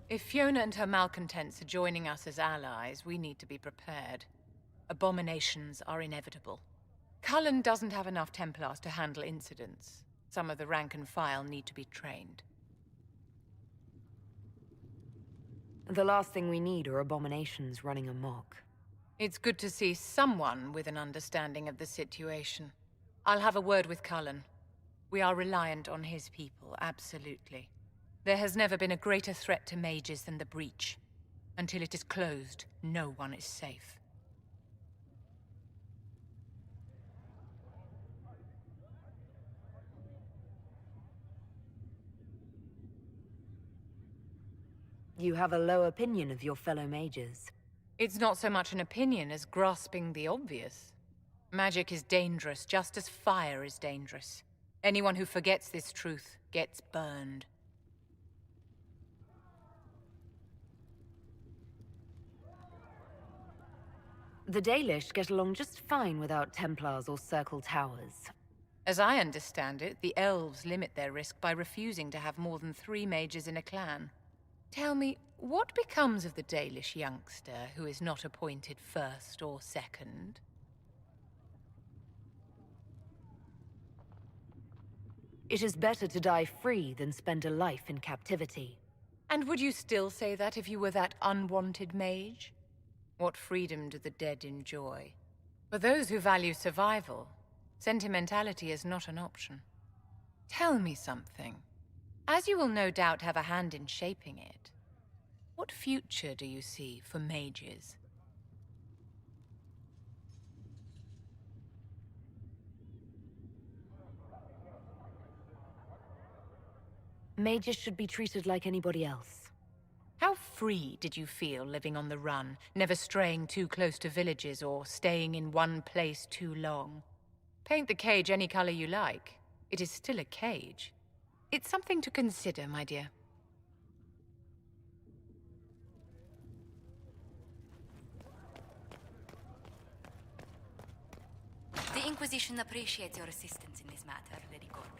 If Fiona and her malcontents are joining us as allies, we need to be prepared. Abominations are inevitable. Cullen doesn't have enough Templars to handle incidents. Some of the rank and file need to be trained. The last thing we need are abominations running amok. It's good to see someone with an understanding of the situation. I'll have a word with Cullen. We are reliant on his people, absolutely. There has never been a greater threat to mages than the breach. Until it is closed, no one is safe. You have a low opinion of your fellow mages. It's not so much an opinion as grasping the obvious. Magic is dangerous, just as fire is dangerous. Anyone who forgets this truth gets burned. The Dalish get along just fine without Templars or Circle Towers. As I understand it, the elves limit their risk by refusing to have more than 3 mages in a clan. Tell me, what becomes of the Dalish youngster who is not appointed first or second? It is better to die free than spend a life in captivity. And would you still say that if you were that unwanted mage? What freedom do the dead enjoy? For those who value survival, sentimentality is not an option. Tell me something. As you will no doubt have a hand in shaping it, what future do you see for mages? Mages should be treated like anybody else. How free did you feel living on the run, never straying too close to villages or staying in one place too long? Paint the cage any color you like. It is still a cage. It's something to consider, my dear. The Inquisition appreciates your assistance in this matter, Lady Corbin.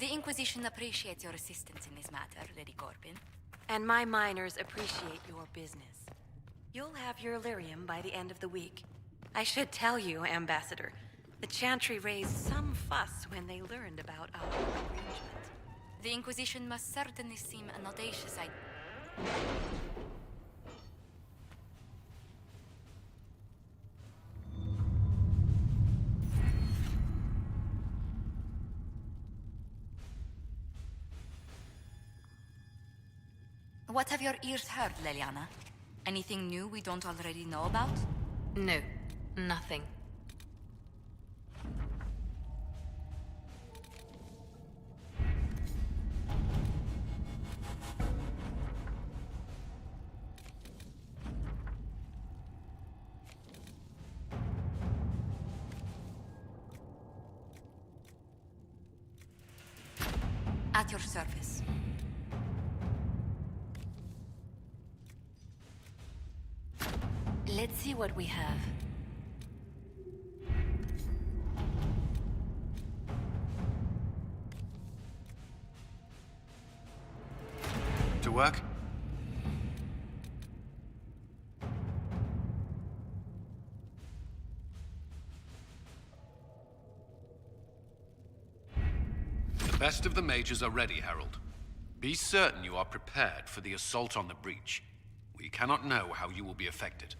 The Inquisition appreciates your assistance in this matter, Lady Corbin. And my miners appreciate your business. You'll have your lyrium by the end of the week. I should tell you, Ambassador, the Chantry raised some fuss when they learned about our arrangement. The Inquisition must certainly seem an audacious idea. What have your ears heard, Leliana? Anything new we don't already know about? No, nothing. At your service. Let's see what we have. To work? The best of the mages are ready, Herald. Be certain you are prepared for the assault on the breach. We cannot know how you will be affected.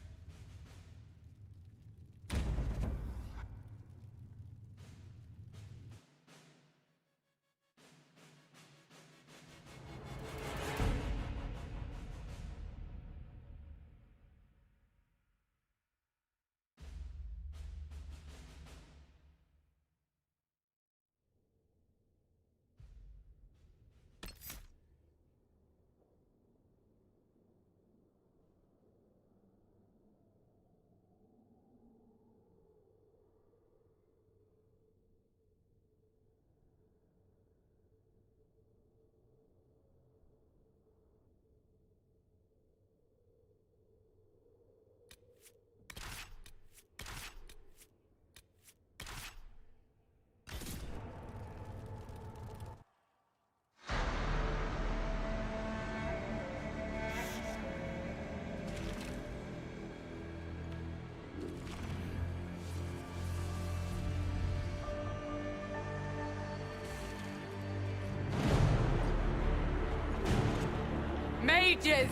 Mages!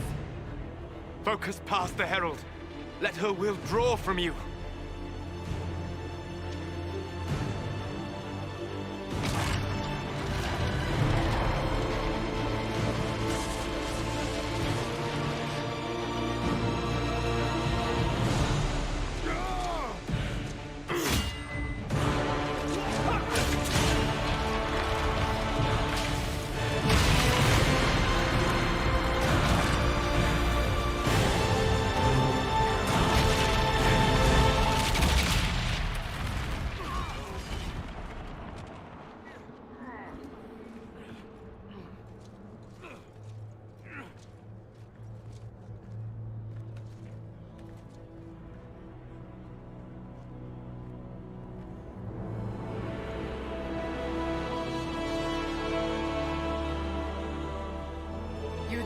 Focus past the Herald. Let her will draw from you.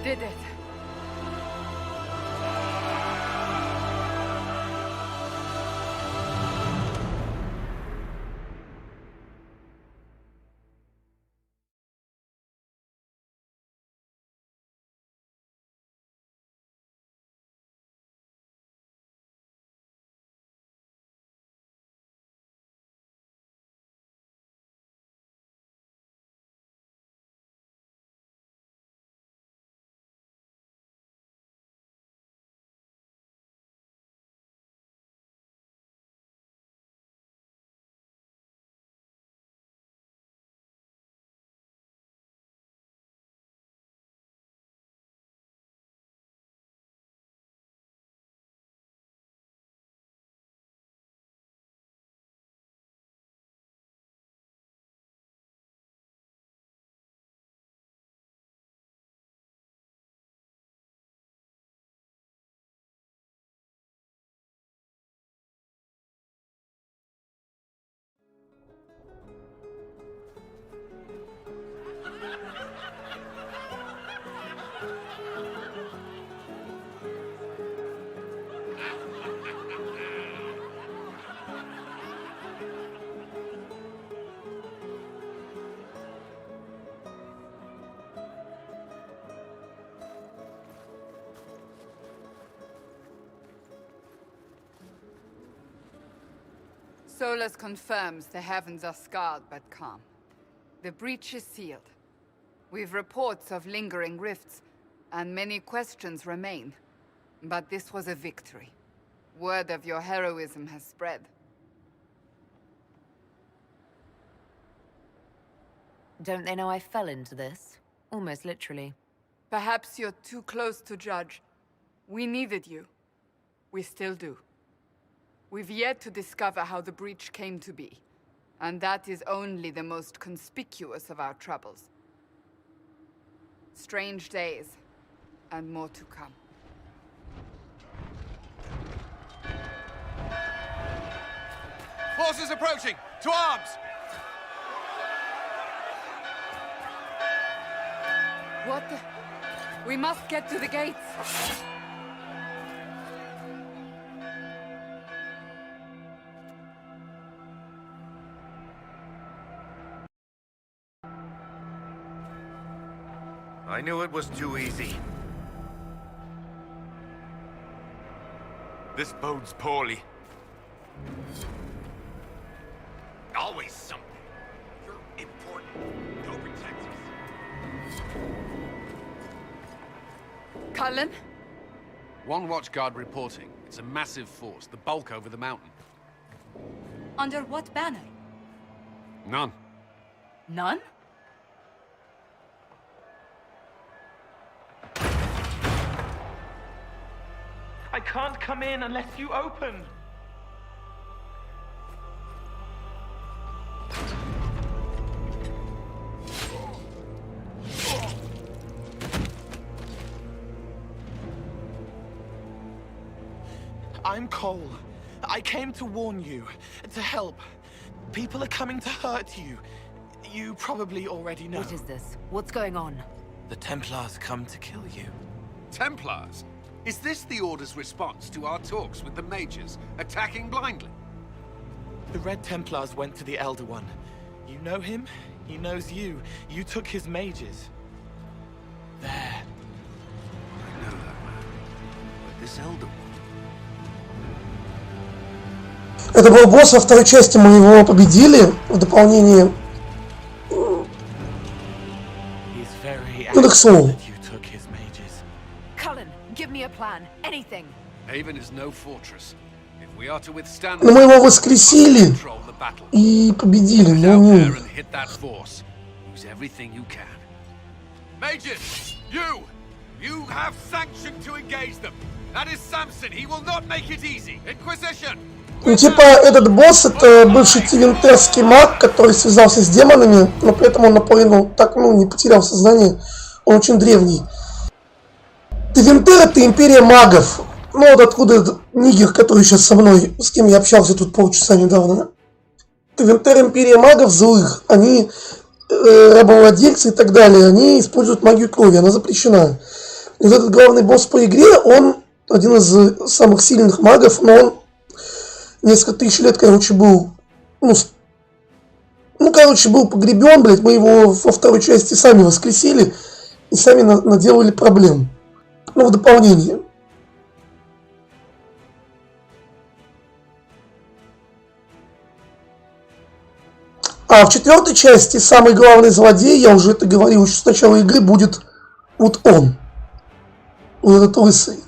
did it. Solus confirms the heavens are scarred but calm. The breach is sealed. We've reports of lingering rifts, and many questions remain. But this was a victory. Word of your heroism has spread. Don't they know I fell into this? Almost literally. Perhaps you're too close to judge. We needed you. We still do. We've yet to discover how the breach came to be, and that is only the most conspicuous of our troubles. Strange days, and more to come. Forces approaching! To arms! What the... We must get to the gates! I knew it was too easy. This bodes poorly. Always something. You're important. Go protect us. Cullen? One watchguard reporting. It's a massive force, the bulk over the mountain. Under what banner? None. None? I can't come in unless you open. I'm Cole. I came to warn you, to help. People are coming to hurt you. You probably already know. What is this? What's going on? The Templars come to kill you. Templars? Is this the Order's response to our talks with the mages, attacking blindly? The Red Templars went to the Elder One. You know him? He knows you. You took his mages. There. I know that man. But this Elder One... Это был босс во второй части, мы его победили в дополнение. Ну так слово. Give me a plan. Anything. Haven is no fortress. If we are to withstand, Но мы его воскресили и победили. Ну не. hit that force. Use everything you can. Mages, you have sanction to engage them. That is Samson. He will not make it easy. Inquisition. Ну типа этот босс это бывший тивентерский маг, который связался с демонами, но при этом он наполовину так, ну, не потерял сознание. Он очень древний. Твинтер это империя магов. Ну вот откуда этот нигер, который сейчас со мной, с кем я общался тут полчаса недавно. Твинтер империя магов злых. Они рабовладельцы и так далее. Они используют магию крови, она запрещена. И вот этот главный босс по игре, он один из самых сильных магов, но он несколько тысяч лет, короче, был, был погребен, блядь, мы его во второй части сами воскресили и сами наделали проблем. В дополнение. А в 4-й части самый главный злодей, я уже это говорил еще с начала игры, будет вот он. Вот этот лысый.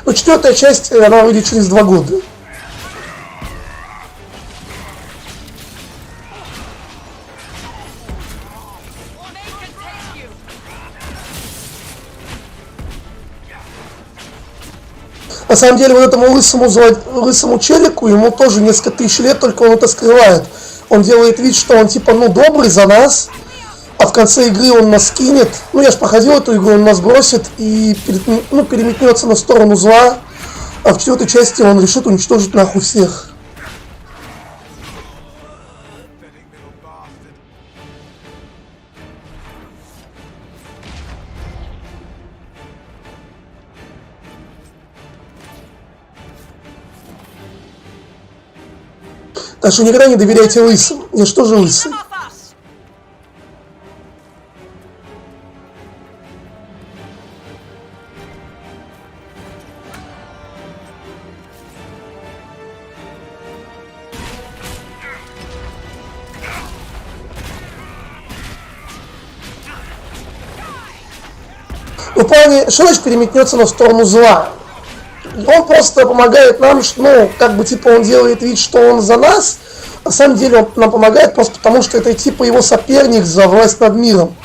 Но 4-я часть, она выйдет через 2 года. На самом деле, вот этому лысому челику, ему тоже несколько тысяч лет, только он это скрывает. Он делает вид, что он типа, добрый за нас, а в конце игры он нас кинет. Я ж проходил эту игру, он нас бросит и переметнется на сторону зла, а в 4-й части он решит уничтожить нахуй всех. Так что никогда не доверяйте лысым. Я что же лысый? В плане, что значит переметнется на сторону зла? Он просто помогает нам, он делает вид, что он за нас, а на самом деле он нам помогает просто потому, что это типа его соперник за власть над миром.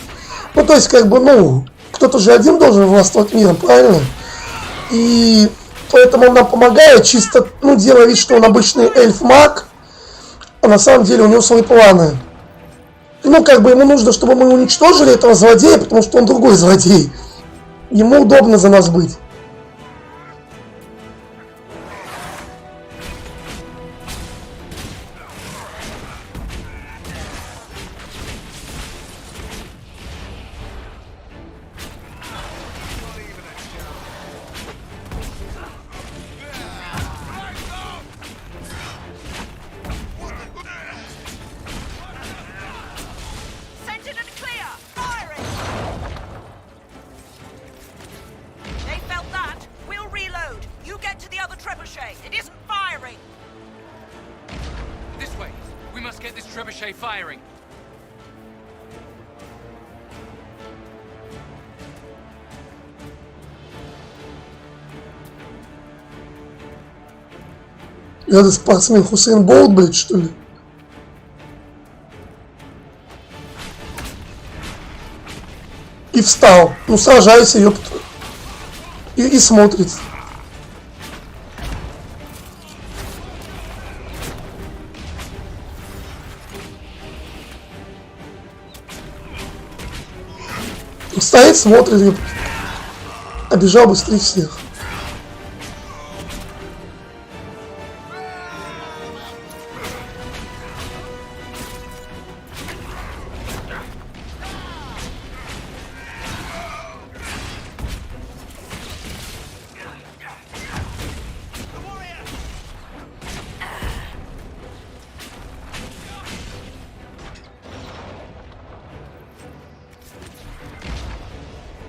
Кто-то же один должен властвовать миром, правильно? И поэтому он нам помогает, чисто, делая вид, что он обычный эльф-маг, а на самом деле у него свои планы. Ему нужно, чтобы мы уничтожили этого злодея, потому что он другой злодей. Ему удобно за нас быть. Это спортсмен Хусейн Болт, блядь, что ли? И встал. Сражайся, ёпта. И смотрит. Стоит, смотрит, ёпта. Обежал быстрее всех.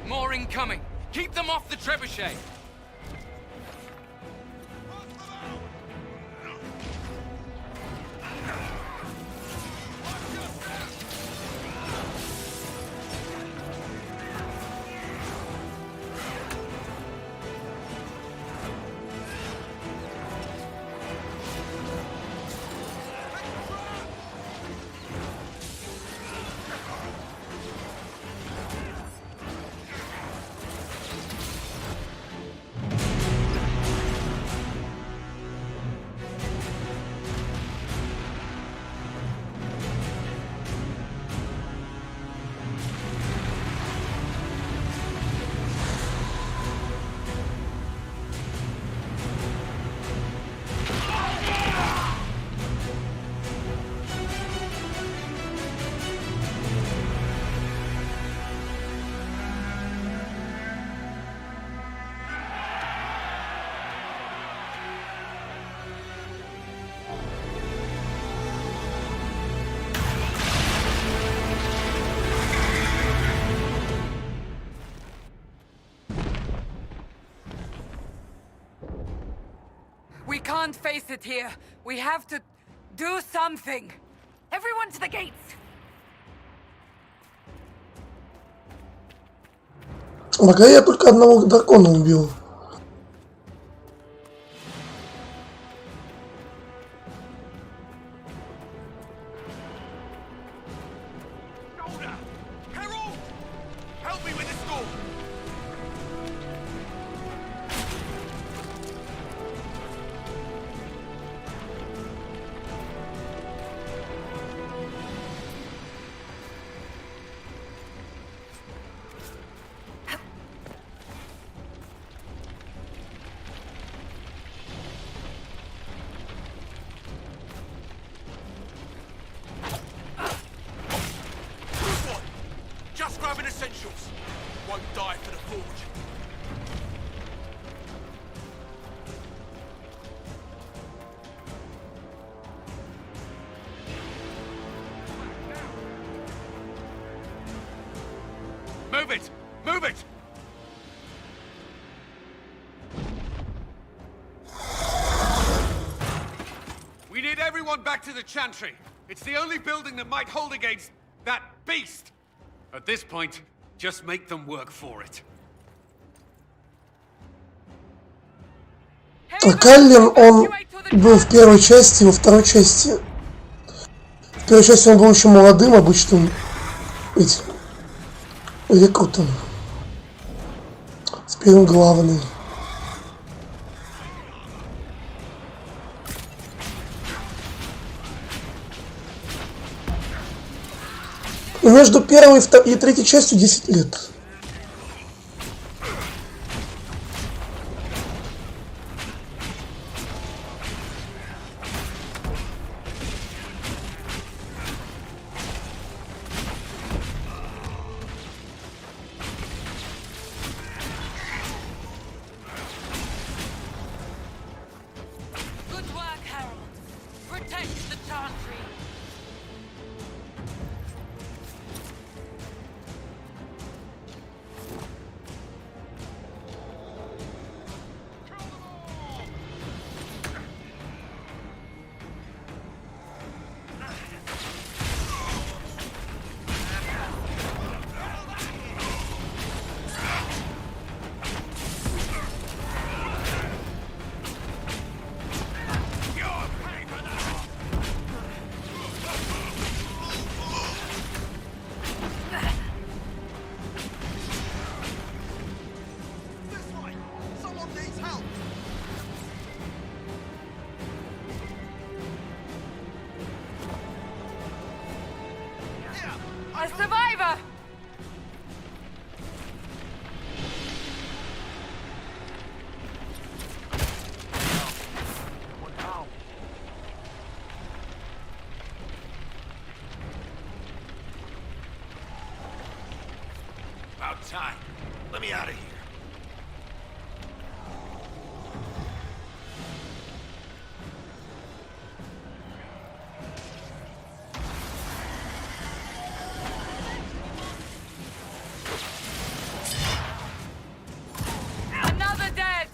More incoming! Keep them off the trebuchet! can't face it here. We have to do something. Everyone to the gates! Пока я только одного дракона убил. Just grabbing essentials. Won't die for the forge. Move it! Move it! We need everyone back to the Chantry. It's the only building that might hold against that beast. At this point, just make them work for it. Каллен, он был в первой части, во второй части. В первой части он был еще молодым, обычным этим рекрутом. Теперь он главный. И между первой и третьей частью 10 лет. A survivor! About time. Let me out of here. Another dead!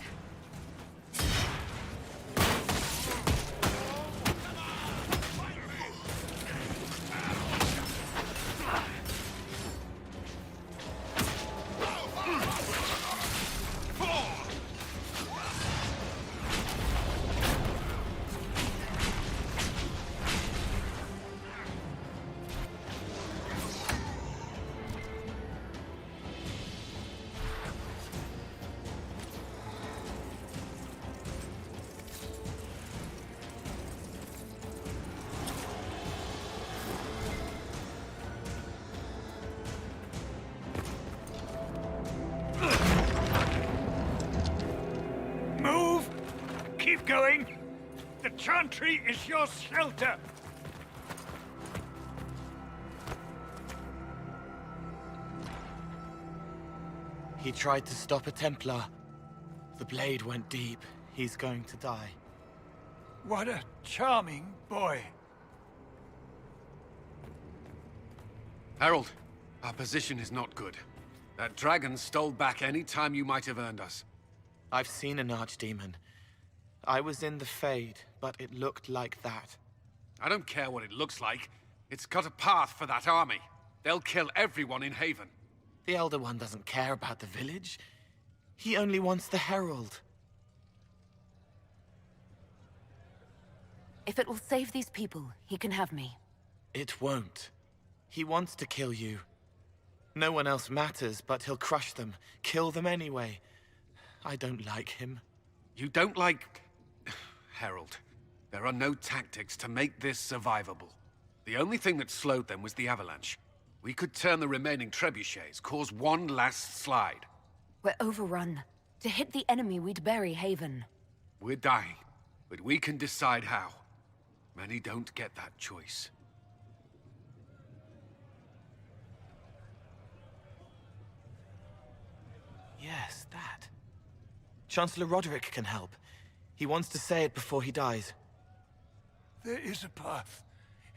Move! Keep going! The Chantry is your shelter! He tried to stop a Templar. The blade went deep. He's going to die. What a charming boy. Harold, our position is not good. That dragon stole back any time you might have earned us. I've seen an archdemon. I was in the Fade, but it looked like that. I don't care what it looks like. It's got a path for that army. They'll kill everyone in Haven. The Elder One doesn't care about the village. He only wants the Herald. If it will save these people, he can have me. It won't. He wants to kill you. No one else matters, but he'll crush them, kill them anyway. I don't like him. You don't like... Herald. There are no tactics to make this survivable. The only thing that slowed them was the avalanche. We could turn the remaining trebuchets, cause one last slide. We're overrun. To hit the enemy, we'd bury Haven. We're dying, but we can decide how. Many don't get that choice. Yes, that. Chancellor Roderick can help. He wants to say it before he dies. There is a path.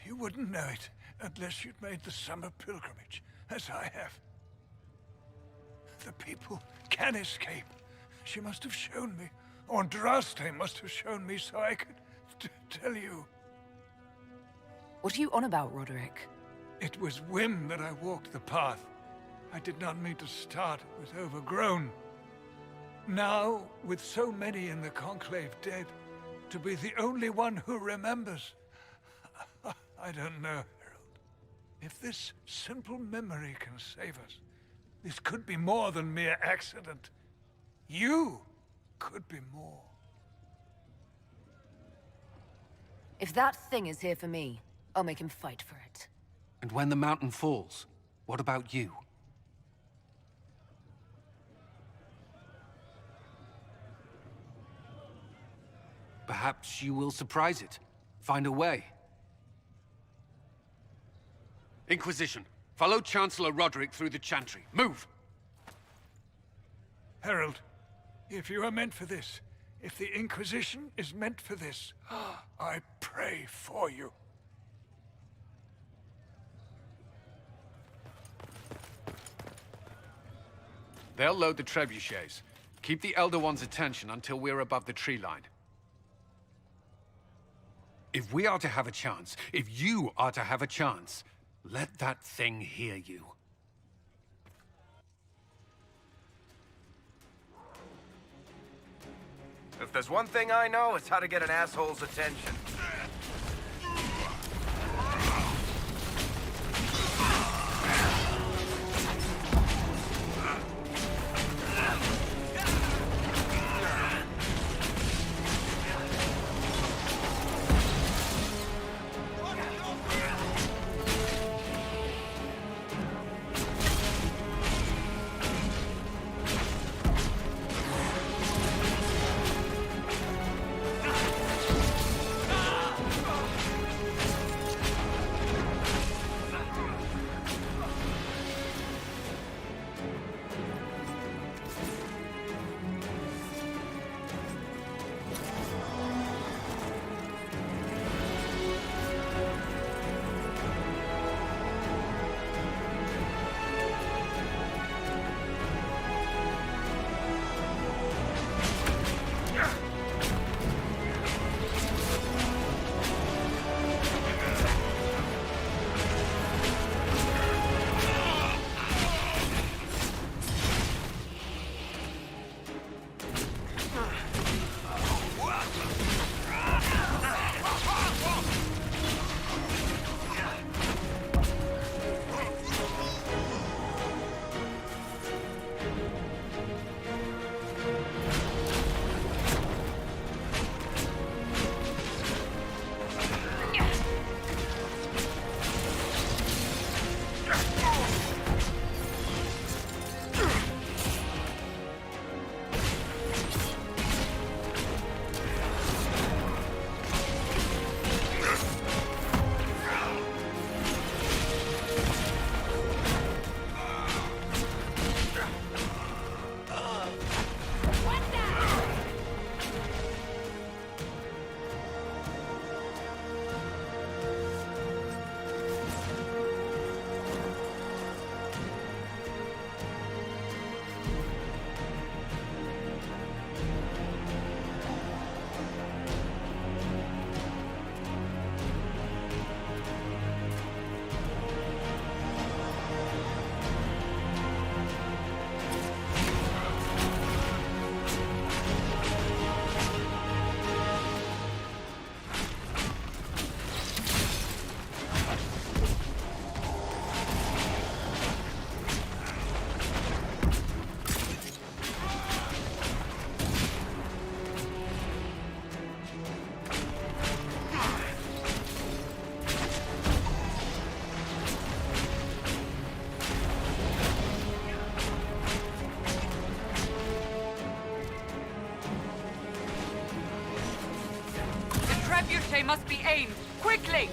You wouldn't know it unless you'd made the summer pilgrimage, as I have. The people can escape. She must have shown me. Andraste must have shown me so I could tell you. What are you on about, Roderick? It was whim that I walked the path. I did not mean to start. It was overgrown. Now, with so many in the Conclave dead, to be the only one who remembers... I don't know, Herald. If this simple memory can save us, this could be more than mere accident. You could be more. If that thing is here for me, I'll make him fight for it. And when the mountain falls, what about you? Perhaps you will surprise it. Find a way. Inquisition, follow Chancellor Roderick through the Chantry. Move! Herald, if you are meant for this, if the Inquisition is meant for this, I pray for you. They'll load the trebuchets. Keep the Elder One's attention until we're above the tree line. If we are to have a chance, if you are to have a chance, let that thing hear you. If there's one thing I know, it's how to get an asshole's attention. machete must be aimed. Quickly!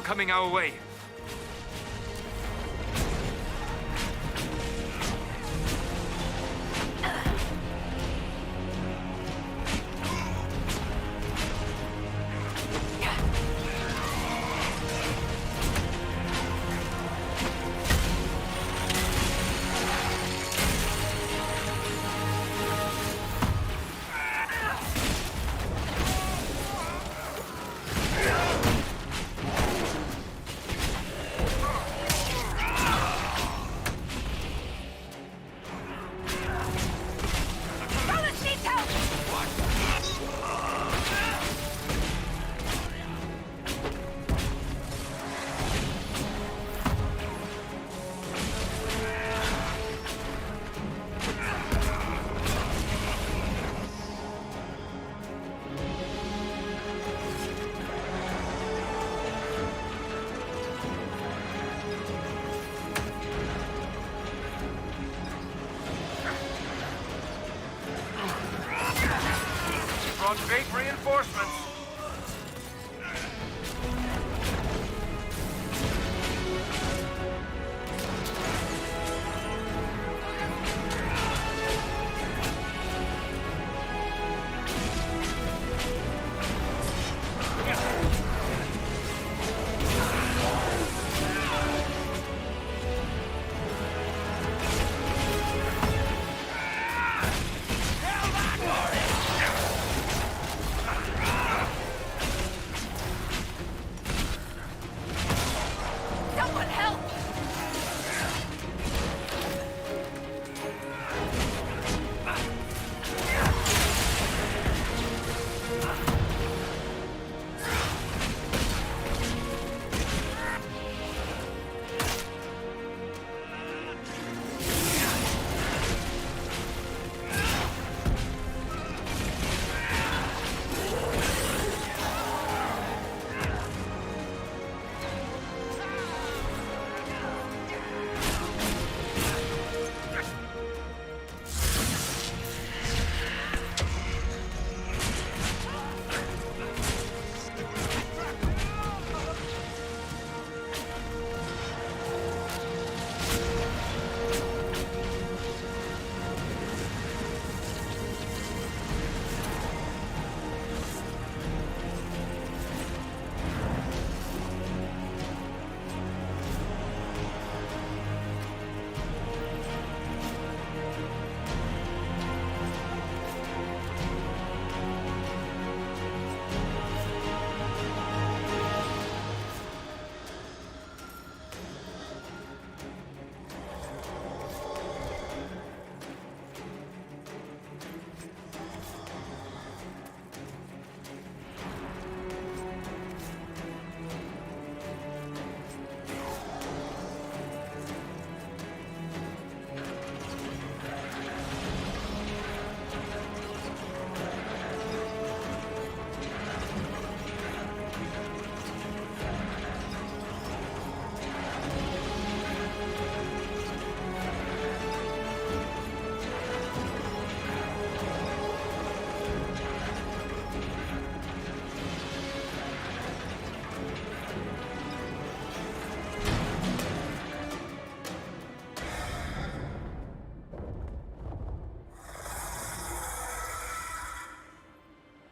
Coming our way. Brought great reinforcements.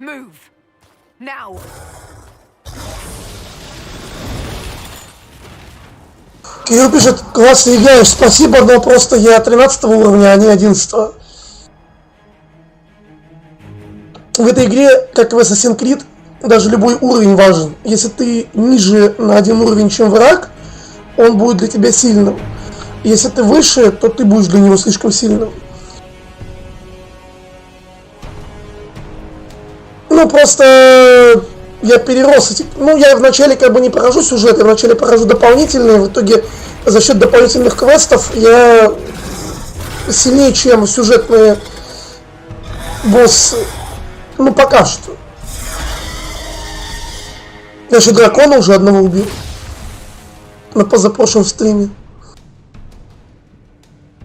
Move. Now. Кирилл пишет, классно играешь, спасибо, но просто я 13 уровня, а не 11. В этой игре, как в Assassin's Creed, даже любой уровень важен. Если ты ниже на один уровень, чем враг, он будет для тебя сильным. Если ты выше, то ты будешь для него слишком сильным. Ну, просто я перерос эти... Ну, я вначале как бы не прохожу сюжет, я вначале прохожу дополнительные. В итоге за счет дополнительных квестов я сильнее, чем сюжетные боссы. Ну, пока что. Я еще дракона уже одного убил. На позапрошлом стриме.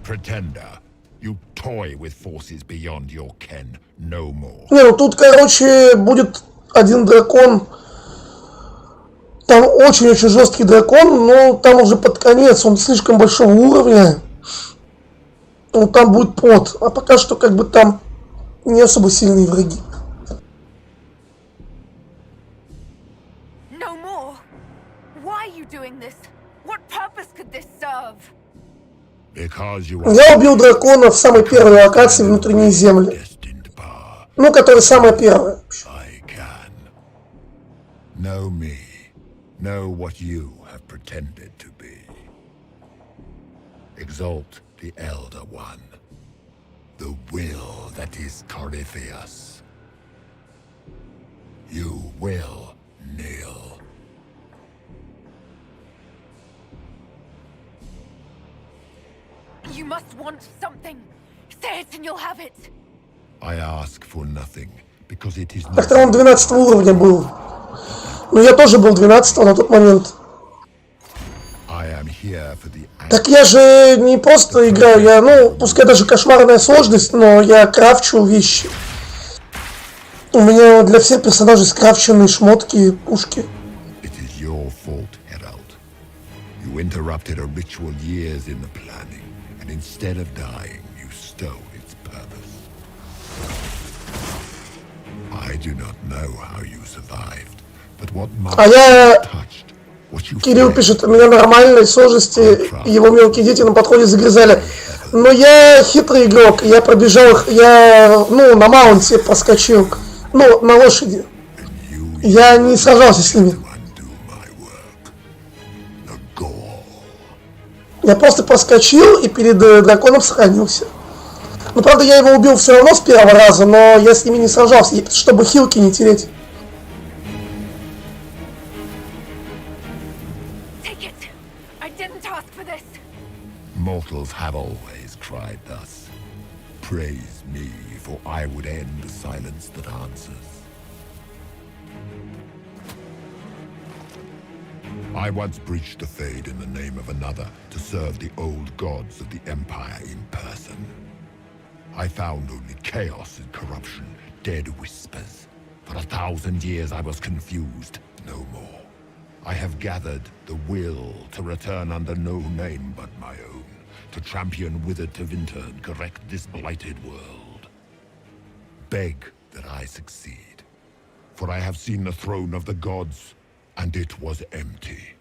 Pretender, you toy with forces beyond your ken, no more. Не, ну тут, короче, будет один дракон. Там очень-очень жесткий дракон, но там уже под конец, он слишком большого уровня. Ну, там будет пот. А пока что, как бы, там не особо сильные враги. No more. Why are you doing this? What purpose could this serve? Я убил дракона в самой первой локации внутренней земли. Ну, которая самая первая. Know me. Know what you have pretended to be. Exalt the Elder One. The will that is Corypheus. You will kneel. You must want something. Say it and you'll have it. I ask for nothing, because it is Так там он 12 уровня был. Ну, я тоже был 12 на тот момент. Так я же не просто играю, я, ну, пускай даже кошмарная сложность, но я крафчу вещи. У меня для всех персонажей скрафченные шмотки, пушки. You interrupted a ritual years in the planning, and instead of dying, you stole its purpose. I do not know how you survived, but what А я... Кирилл пишет, у меня нормальной сложности, его мелкие дети на подходе загрызали. Но я хитрый игрок, я пробежал их, я, ну, на маунте проскочил, ну, на лошади. Я не сражался с ними. Я просто проскочил и перед драконом сохранился. Ну, правда, я его убил все равно с первого раза, но я с ними не сражался, чтобы хилки не терять. Mortals have always cried thus. Praise me, for I would end the silence that answers. I once breached the Fade in the name of another to serve the old gods of the Empire in person. I found only chaos and corruption, dead whispers. For 1,000 years I was confused, no more. I have gathered the will to return under no name but my own, to champion withered Tevinter and correct this blighted world. Beg that I succeed, for I have seen the throne of the gods, and it was empty.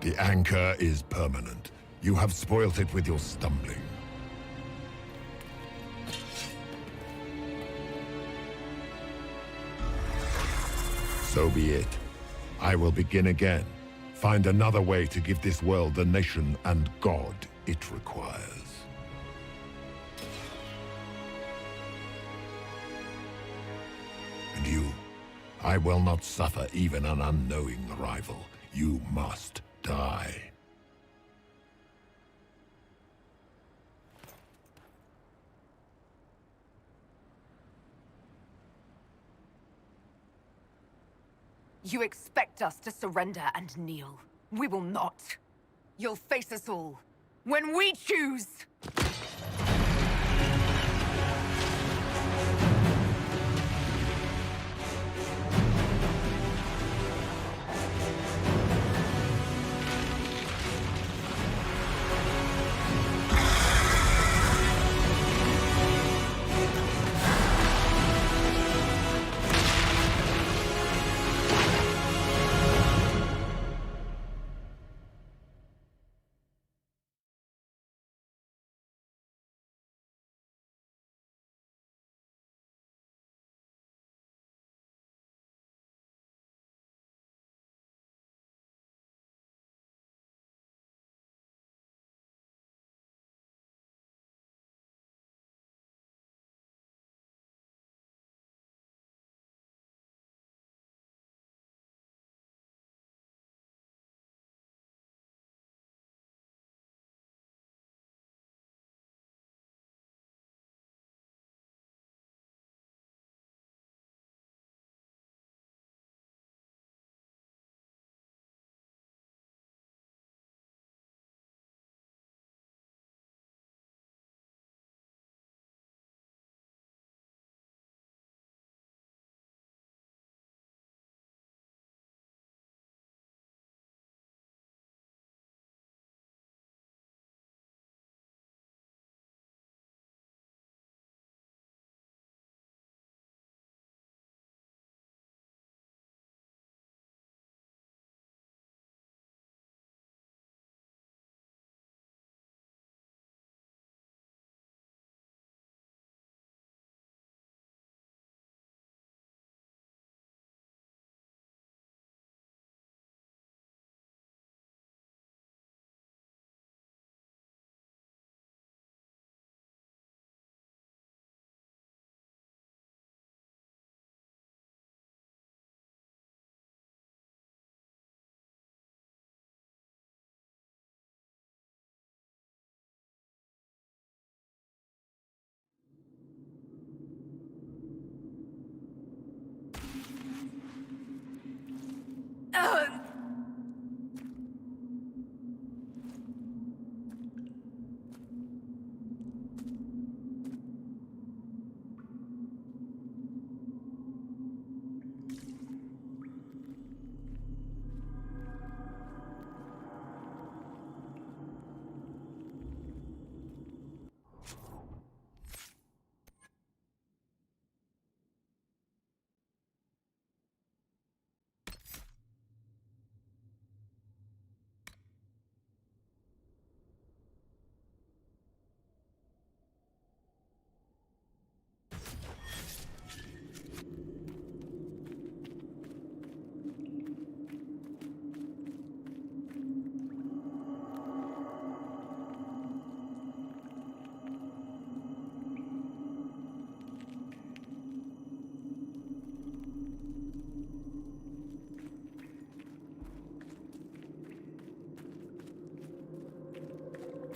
The anchor is permanent. You have spoilt it with your stumbling. So be it. I will begin again. Find another way to give this world the nation and God it requires. And you, I will not suffer even an unknowing rival. You must die. You expect us to surrender and kneel. We will not. You'll face us all. When we choose!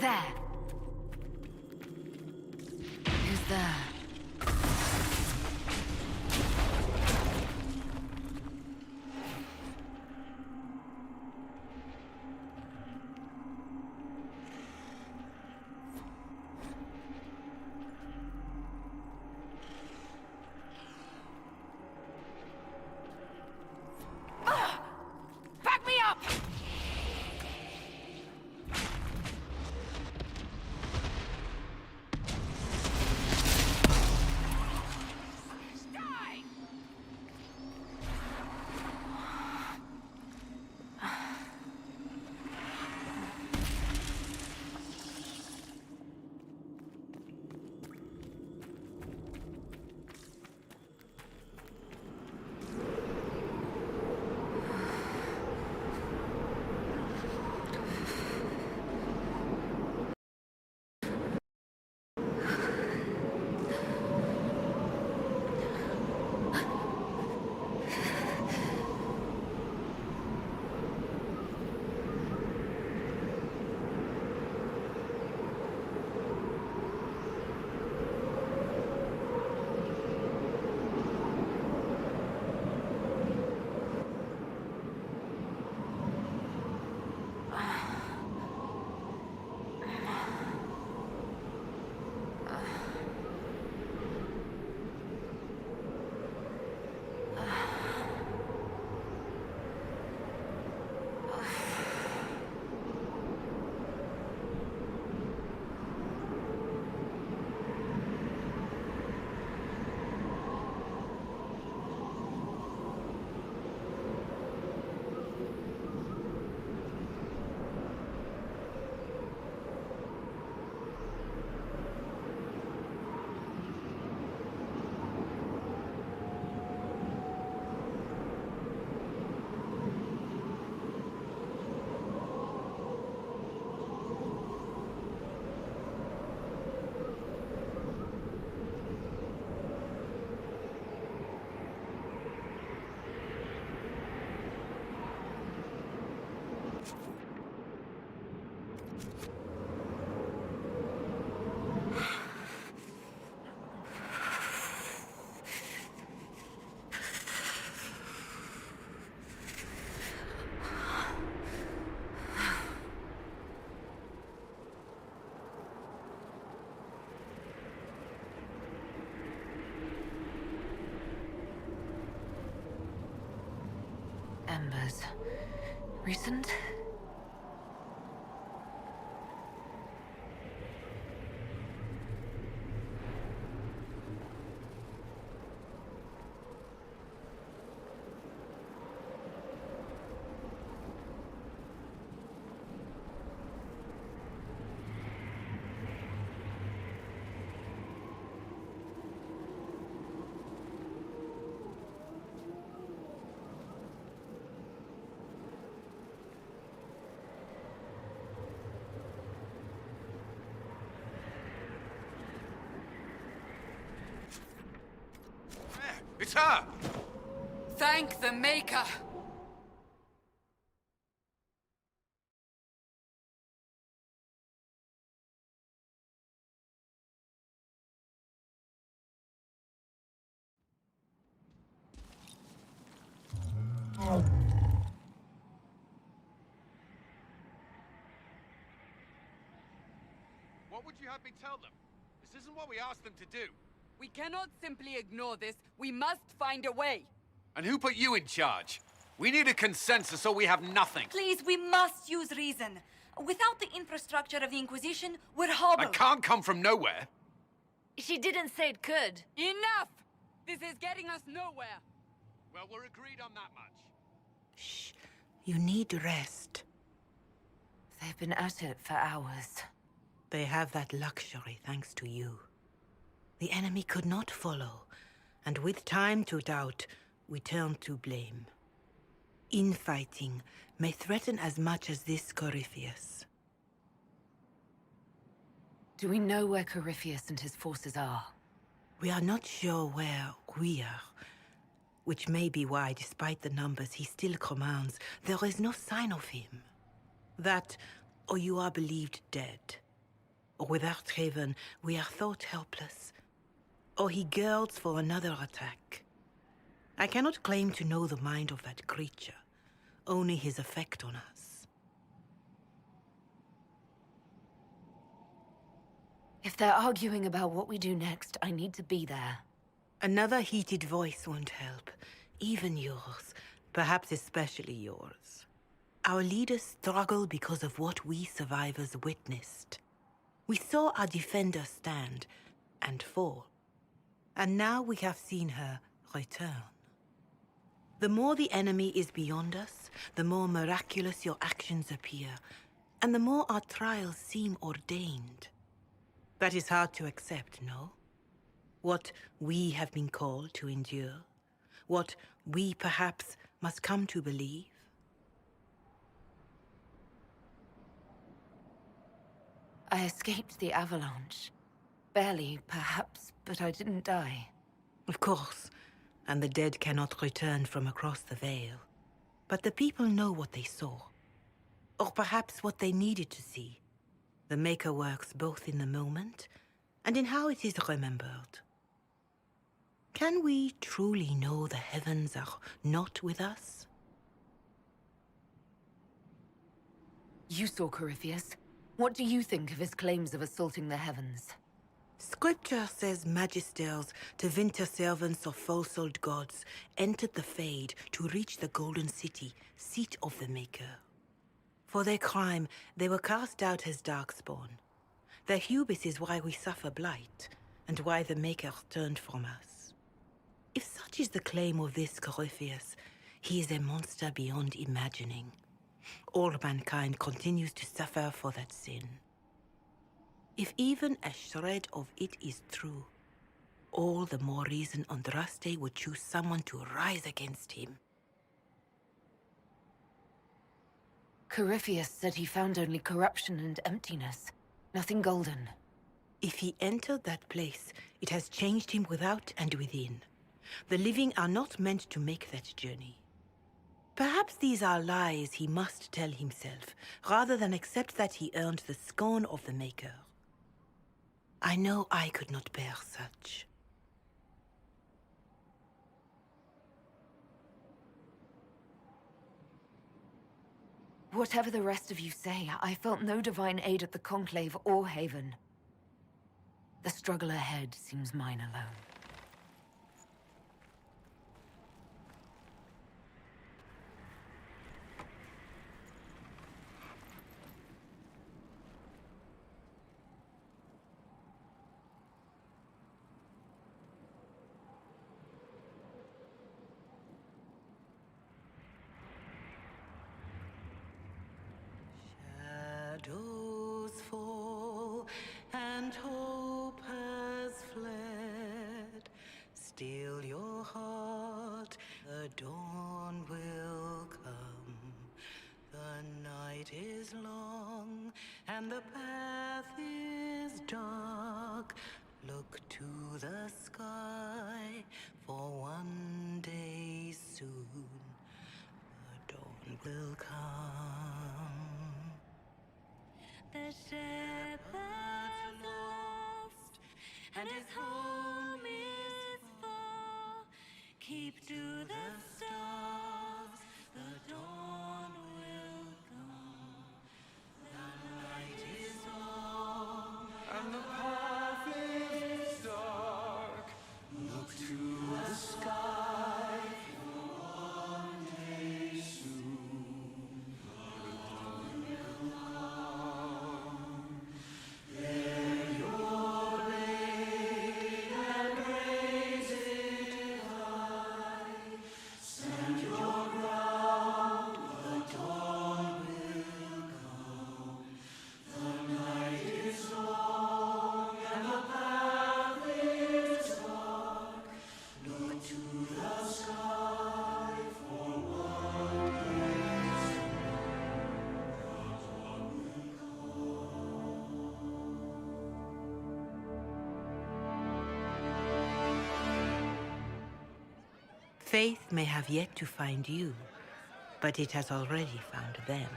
There. Who's there? Back me up! Embers. Recent? It's her! Thank the Maker! What would you have me tell them? This isn't what we asked them to do. We cannot simply ignore this. We must find a way. And who put you in charge? We need a consensus or we have nothing. Please, we must use reason. Without the infrastructure of the Inquisition, we're hobbled. I can't come from nowhere. She didn't say it could. Enough! This is getting us nowhere. Well, we're agreed on that much. Shh. You need rest. They've been at it for hours. They have that luxury thanks to you. The enemy could not follow, and with time to doubt, we turn to blame. Infighting may threaten as much as this Corypheus. Do we know where Corypheus and his forces are? We are not sure where we are, which may be why, despite the numbers he still commands, there is no sign of him. That, or you are believed dead. Or without Haven, we are thought helpless. Or he girds for another attack. I cannot claim to know the mind of that creature, only his effect on us. If they're arguing about what we do next, I need to be there. Another heated voice won't help. Even yours. Perhaps especially yours. Our leaders struggle because of what we survivors witnessed. We saw our defender stand and fall. And now we have seen her return. The more the enemy is beyond us, the more miraculous your actions appear, and the more our trials seem ordained. That is hard to accept, no? What we have been called to endure, what we perhaps must come to believe. I escaped the avalanche. Barely, perhaps, but I didn't die. Of course, and the dead cannot return from across the veil. But the people know what they saw. Or perhaps what they needed to see. The Maker works both in the moment and in how it is remembered. Can we truly know the heavens are not with us? You saw Corypheus. What do you think of his claims of assaulting the heavens? Scripture says magisters, to winter servants of false-old gods, entered the Fade to reach the Golden City, seat of the Maker. For their crime, they were cast out as darkspawn. Their hubris is why we suffer blight, and why the Maker turned from us. If such is the claim of this Corypheus, he is a monster beyond imagining. All mankind continues to suffer for that sin. If even a shred of it is true, all the more reason Andraste would choose someone to rise against him. Corypheus said he found only corruption and emptiness. Nothing golden. If he entered that place, it has changed him without and within. The living are not meant to make that journey. Perhaps these are lies he must tell himself, rather than accept that he earned the scorn of the Maker. I know I could not bear such. Whatever the rest of you say, I felt no divine aid at the Conclave or Haven. The struggle ahead seems mine alone. Shadows fall and hope has fled. Still your heart, the dawn will come. The night is long and the path is dark. Look to the sky, for one day soon the dawn will come. The shepherd's lost, and his home is far. Keep to the stars, the dawn will come. The night is long. Faith may have yet to find you, but it has already found them.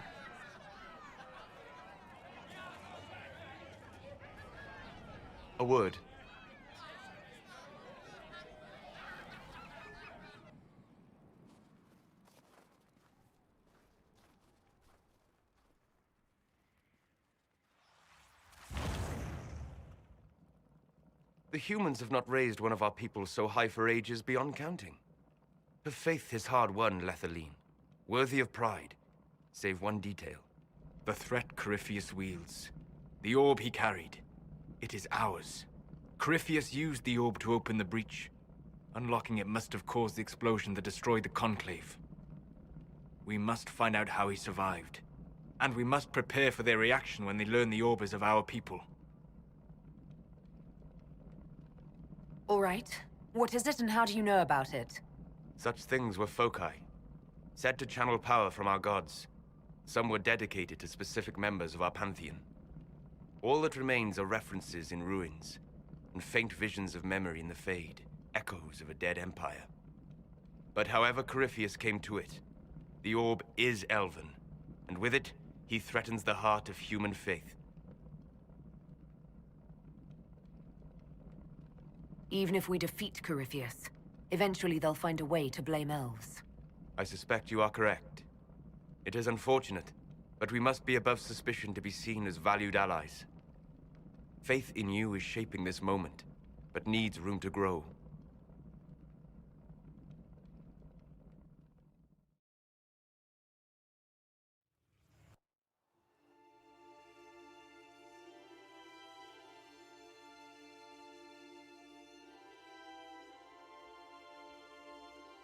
A word. The humans have not raised one of our people so high for ages beyond counting. Her faith is hard-won, Lethaline, worthy of pride, save one detail. The threat Corypheus wields. The orb he carried. It is ours. Corypheus used the orb to open the breach. Unlocking it must have caused the explosion that destroyed the Conclave. We must find out how he survived. And we must prepare for their reaction when they learn the orb is of our people. All right. What is it and how do you know about it? Such things were foci, said to channel power from our gods. Some were dedicated to specific members of our pantheon. All that remains are references in ruins, and faint visions of memory in the Fade, echoes of a dead empire. But however Corypheus came to it, the orb is elven, and with it, he threatens the heart of human faith. Even if we defeat Corypheus, eventually they'll find a way to blame elves. I suspect you are correct. It is unfortunate, but we must be above suspicion to be seen as valued allies. Faith in you is shaping this moment, but needs room to grow.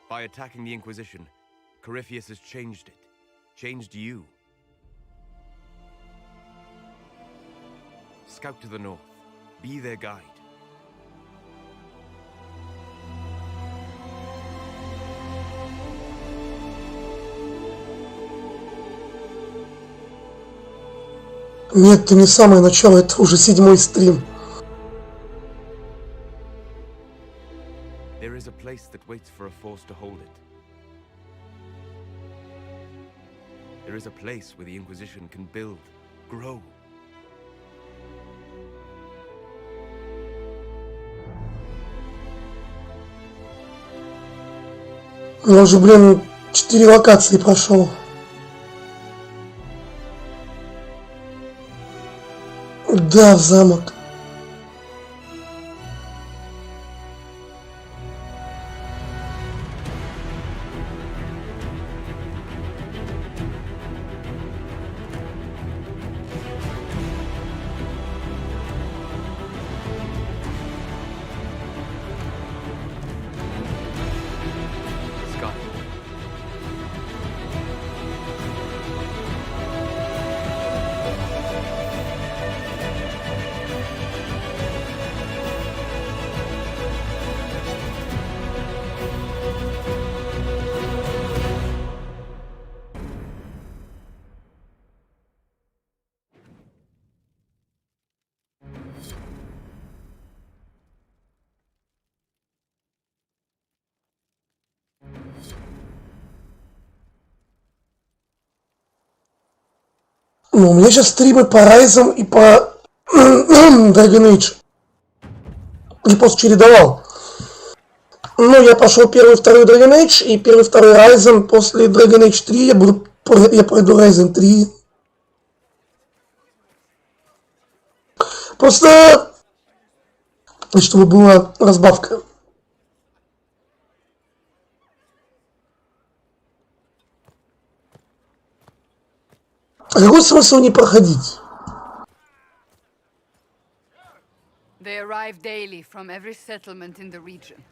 By attacking the Inquisition, Corypheus has changed it. Changed you. Scout to the north. Be their guide. Нет, это не самое начало, это уже 7-й стрим. There is a place that waits for a force to hold it. There is a place where the Inquisition can build, grow. Я уже, блин, 4 локации прошел. Да, в замок. Ну, у меня сейчас стримы по Райзам и по Dragon Age. Я просто чередовал. Ну, я прошел первый, второй Dragon Age и первый, второй Райзен. После Dragon Age 3 я пройду Райзен 3. Просто, чтобы была разбавка. А какой смысл не проходить?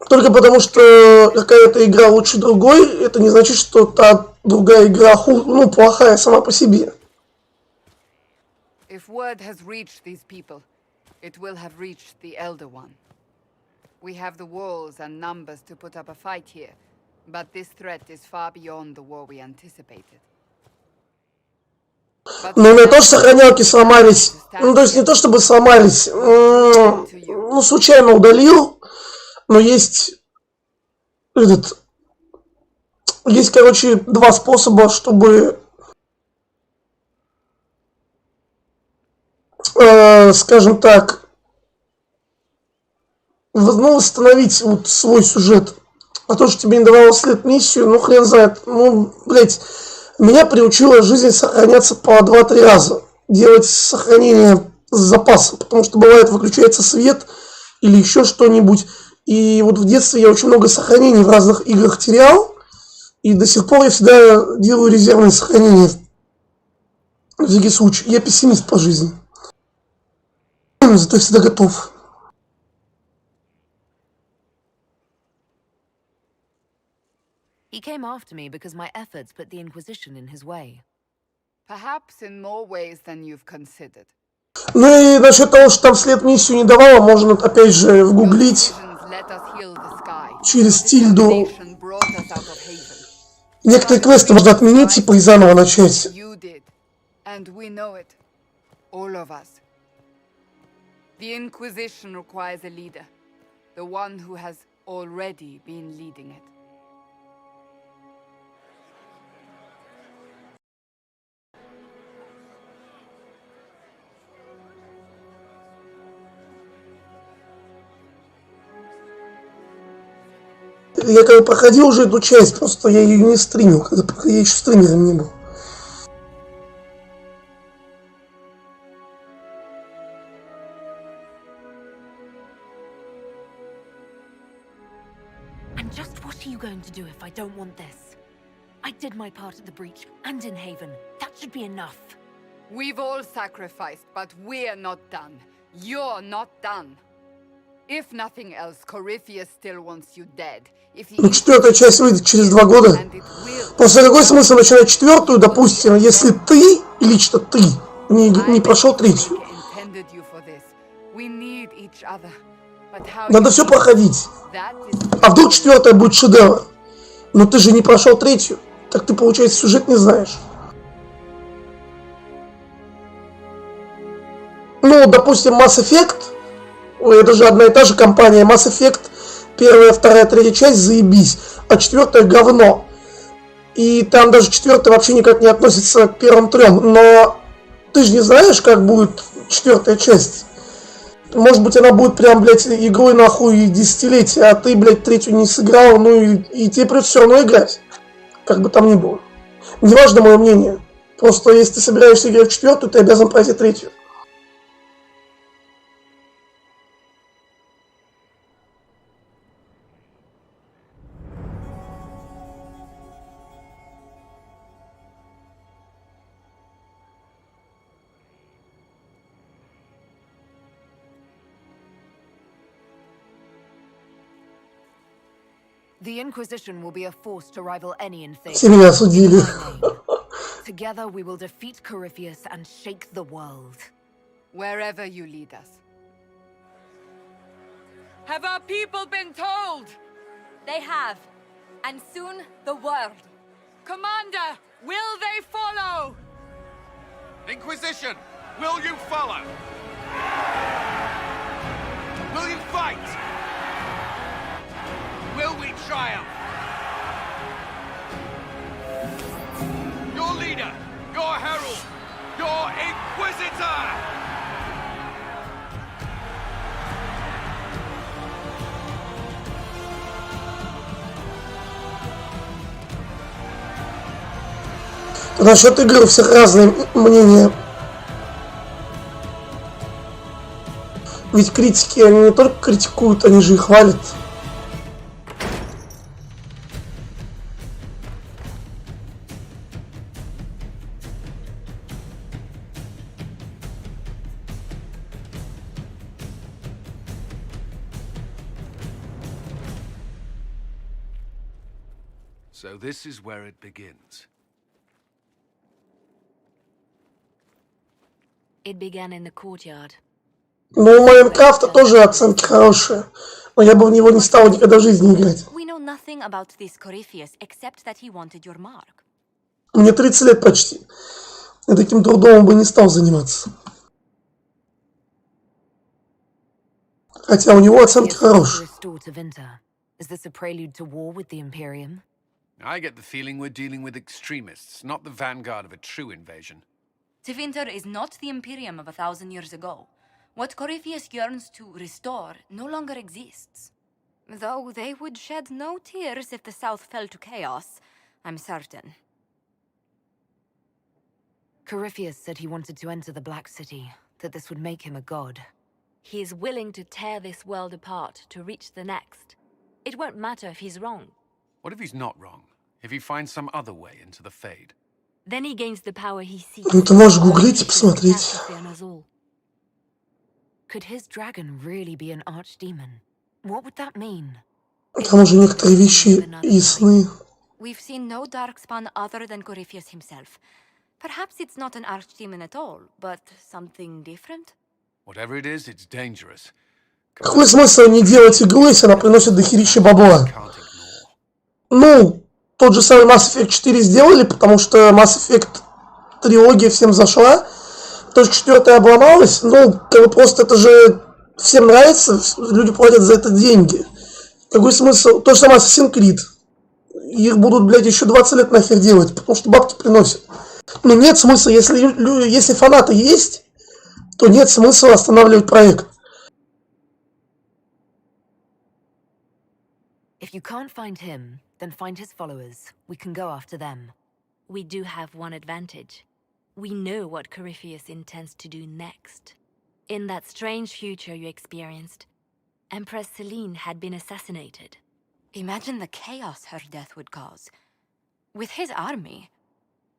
Только потому, что какая-то игра лучше другой, это не значит, что та другая игра плохая сама по себе. If word has reached these people, it will have reached the Elder One. We have the walls and numbers to put up a fight here, but this threat is far beyond the war we anticipated. Но у меня тоже сохранялки сломались. Ну, то есть не то чтобы сломались. Ну, случайно удалил. Но есть этот Есть, короче, два способа, чтобы, скажем так, восстановить вот свой сюжет. А то, что тебе не давало след миссию, ну хрен знает. Ну, блять, меня приучила жизнь сохраняться по 2-3 раза. Делать сохранение с запасом. Потому что бывает выключается свет или еще что-нибудь. И вот в детстве я очень много сохранений в разных играх терял. И до сих пор я всегда делаю резервные сохранения. На всякий случай. Я пессимист по жизни. Зато я всегда готов. He came after me because my efforts put the Inquisition in his way. Perhaps in more ways than you've considered. Ну и насчет того, что там след миссию не давала, можно опять же вгуглить через тильду. Некоторые квесты можно отменить типа и заново начать. And we know it, all of us. The Inquisition requires a leader, the one who has already been leading it. Я когда проходил уже эту часть, просто я ее не стримил, когда я еще стримером не был. And just what are you going to do if I don't want this? I did my part at the breach and in Haven. That should be enough. We've all sacrificed, but we're not done. You're not done. If nothing else, Corypheus still wants you dead. Ну, 4-я часть выйдет через 2 года. Просто какой смысл начинать 4-ю, допустим, если ты, лично ты, не прошел 3-ю? Надо все проходить. А вдруг 4-я будет шедевр? Но ты же не прошел 3-ю. Так ты, получается, сюжет не знаешь. Ну, допустим, Mass Effect. Ой, это же одна и та же компания. Mass Effect, 1-я, 2-я, 3-я часть, заебись. А 4-я говно. И там даже 4-я вообще никак не относится к первым 3. Но ты же не знаешь, как будет 4-я часть. Может быть, она будет прям, блядь, игрой нахуй десятилетия, а ты, блядь, 3-ю не сыграл, ну и тебе придется все равно играть. Как бы там ни было. Неважно мое мнение. Просто если ты собираешься играть в 4-ю, ты обязан пройти 3-ю. The Inquisition will be a force to rival any in Thedas. Все меня осудили. Together we will defeat Corypheus and shake the world. Wherever you lead us. Have our people been told? They have. And soon, the world. Commander, will they follow? Inquisition, will you follow? Will you fight? Will we triumph? Your leader, your herald, your inquisitor! Насчет игр у всех разные мнения. Ведь критики, они не только критикуют, они же и хвалят. So this is where it begins. It began in the courtyard. Ну, у Майнкрафта тоже оценки хорошие. Но я бы в него не стал никогда в жизни играть. We know nothing about this Corypheus except that he wanted your mark. Мне 30 лет почти. Я таким трудом бы не стал заниматься. Хотя у него оценки хорошие. Is this a prelude to war with the Imperium? I get the feeling we're dealing with extremists, not the vanguard of a true invasion. Tevinter is not the Imperium of 1,000 years ago. What Corypheus yearns to restore no longer exists. Though they would shed no tears if the South fell to chaos, I'm certain. Corypheus said he wanted to enter the Black City, that this would make him a god. He is willing to tear this world apart to reach the next. It won't matter if he's wrong. What if he's not wrong? If he finds some other way into the Fade? Then he gains the power he seeks. Ну, ты можешь гуглить и посмотреть. Could his dragon really be an archdemon? What would that mean? Там уже некоторые вещи ясны. We've seen no darkspawn other than Corypheus himself. Perhaps it's not an archdemon at all, but something different? Whatever it is, it's dangerous. Какой смысл не делать игру, если она приносит дохерища бабла? Ну, тот же самый Mass Effect 4 сделали, потому что Mass Effect трилогия всем зашла. Только 4 обломалась. Ну, как бы просто это же всем нравится, люди платят за это деньги. Какой смысл? То же самое Assassin's Creed. Их будут, блядь, еще 20 лет нахер делать, потому что бабки приносят. Но нет смысла, если фанаты есть, то нет смысла останавливать проект. If you can't find him, then find his followers. We can go after them. We do have one advantage. We know what Corypheus intends to do next. In that strange future you experienced, Empress Selene had been assassinated. Imagine the chaos her death would cause. With his army.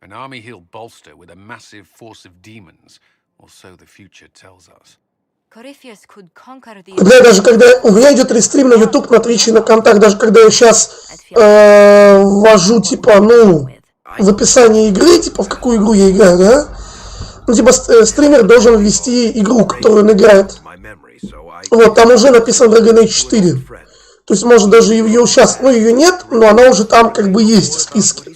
An army he'll bolster with a massive force of demons, or so the future tells us. Corypheus could conquer the... Бля, даже когда у меня идет рестрим на ютуб, на твич и на контакт, даже когда я сейчас ввожу, типа, ну, в описание игры, типа, в какую игру я играю, да? Ну, типа, стример должен ввести игру, которую он играет. Вот, там уже написано Lineage 4. То есть, может, даже ее сейчас, ну, ее нет, но она уже там как бы есть в списке.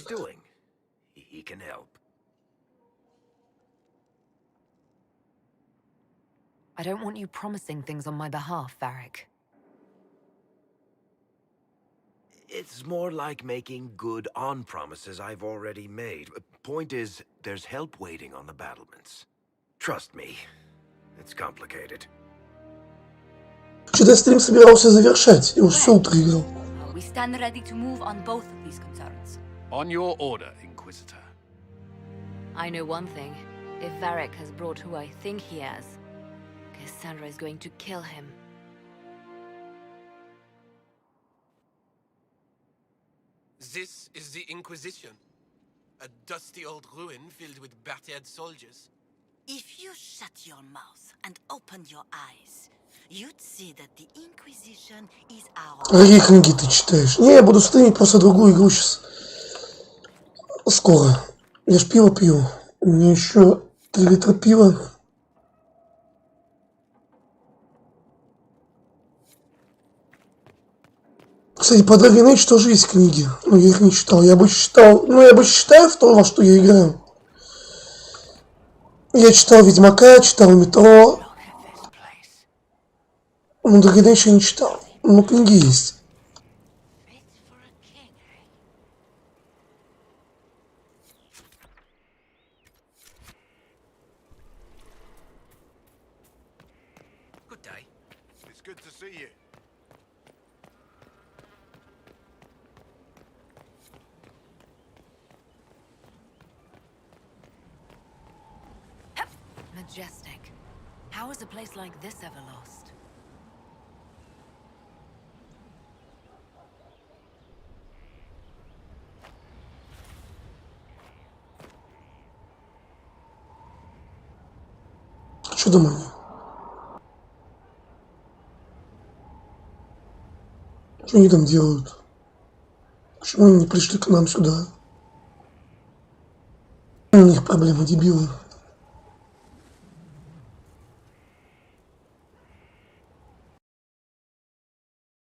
I don't want you promising things on my behalf, Varric. It's more like making good on promises I've already made. Point is, there's help waiting on the battlements. Trust me, it's complicated. Что-то я стрим собирался завершать, и уж все утро играл. We stand ready to move on both of these concerns. On your order, Inquisitor. I know one thing. If Varric has brought who I think he has, Cassandra is going to kill him. This is the Inquisition. A dusty old ruin filled with battered soldiers. If you shut your mouth and open your eyes, you'd see that the Inquisition is our... Какие книги ты читаешь? Не, я буду стримить просто другую игру сейчас. Скоро. Я ж пиво пью. У меня еще 3 литра пива. Кстати, по Lineage тоже есть книги, но я их не читал. Я обычно читал, ну я обычно читаю в то, во что я играю. Я читал Ведьмака, читал Метро. Ну, Lineage я не читал. Но книги есть. Good day. It's good to see you. Majestic. How is a place like this ever lost? Что думаю? Что они там делают? Почему они не пришли к нам сюда? У них проблемы, дебилы.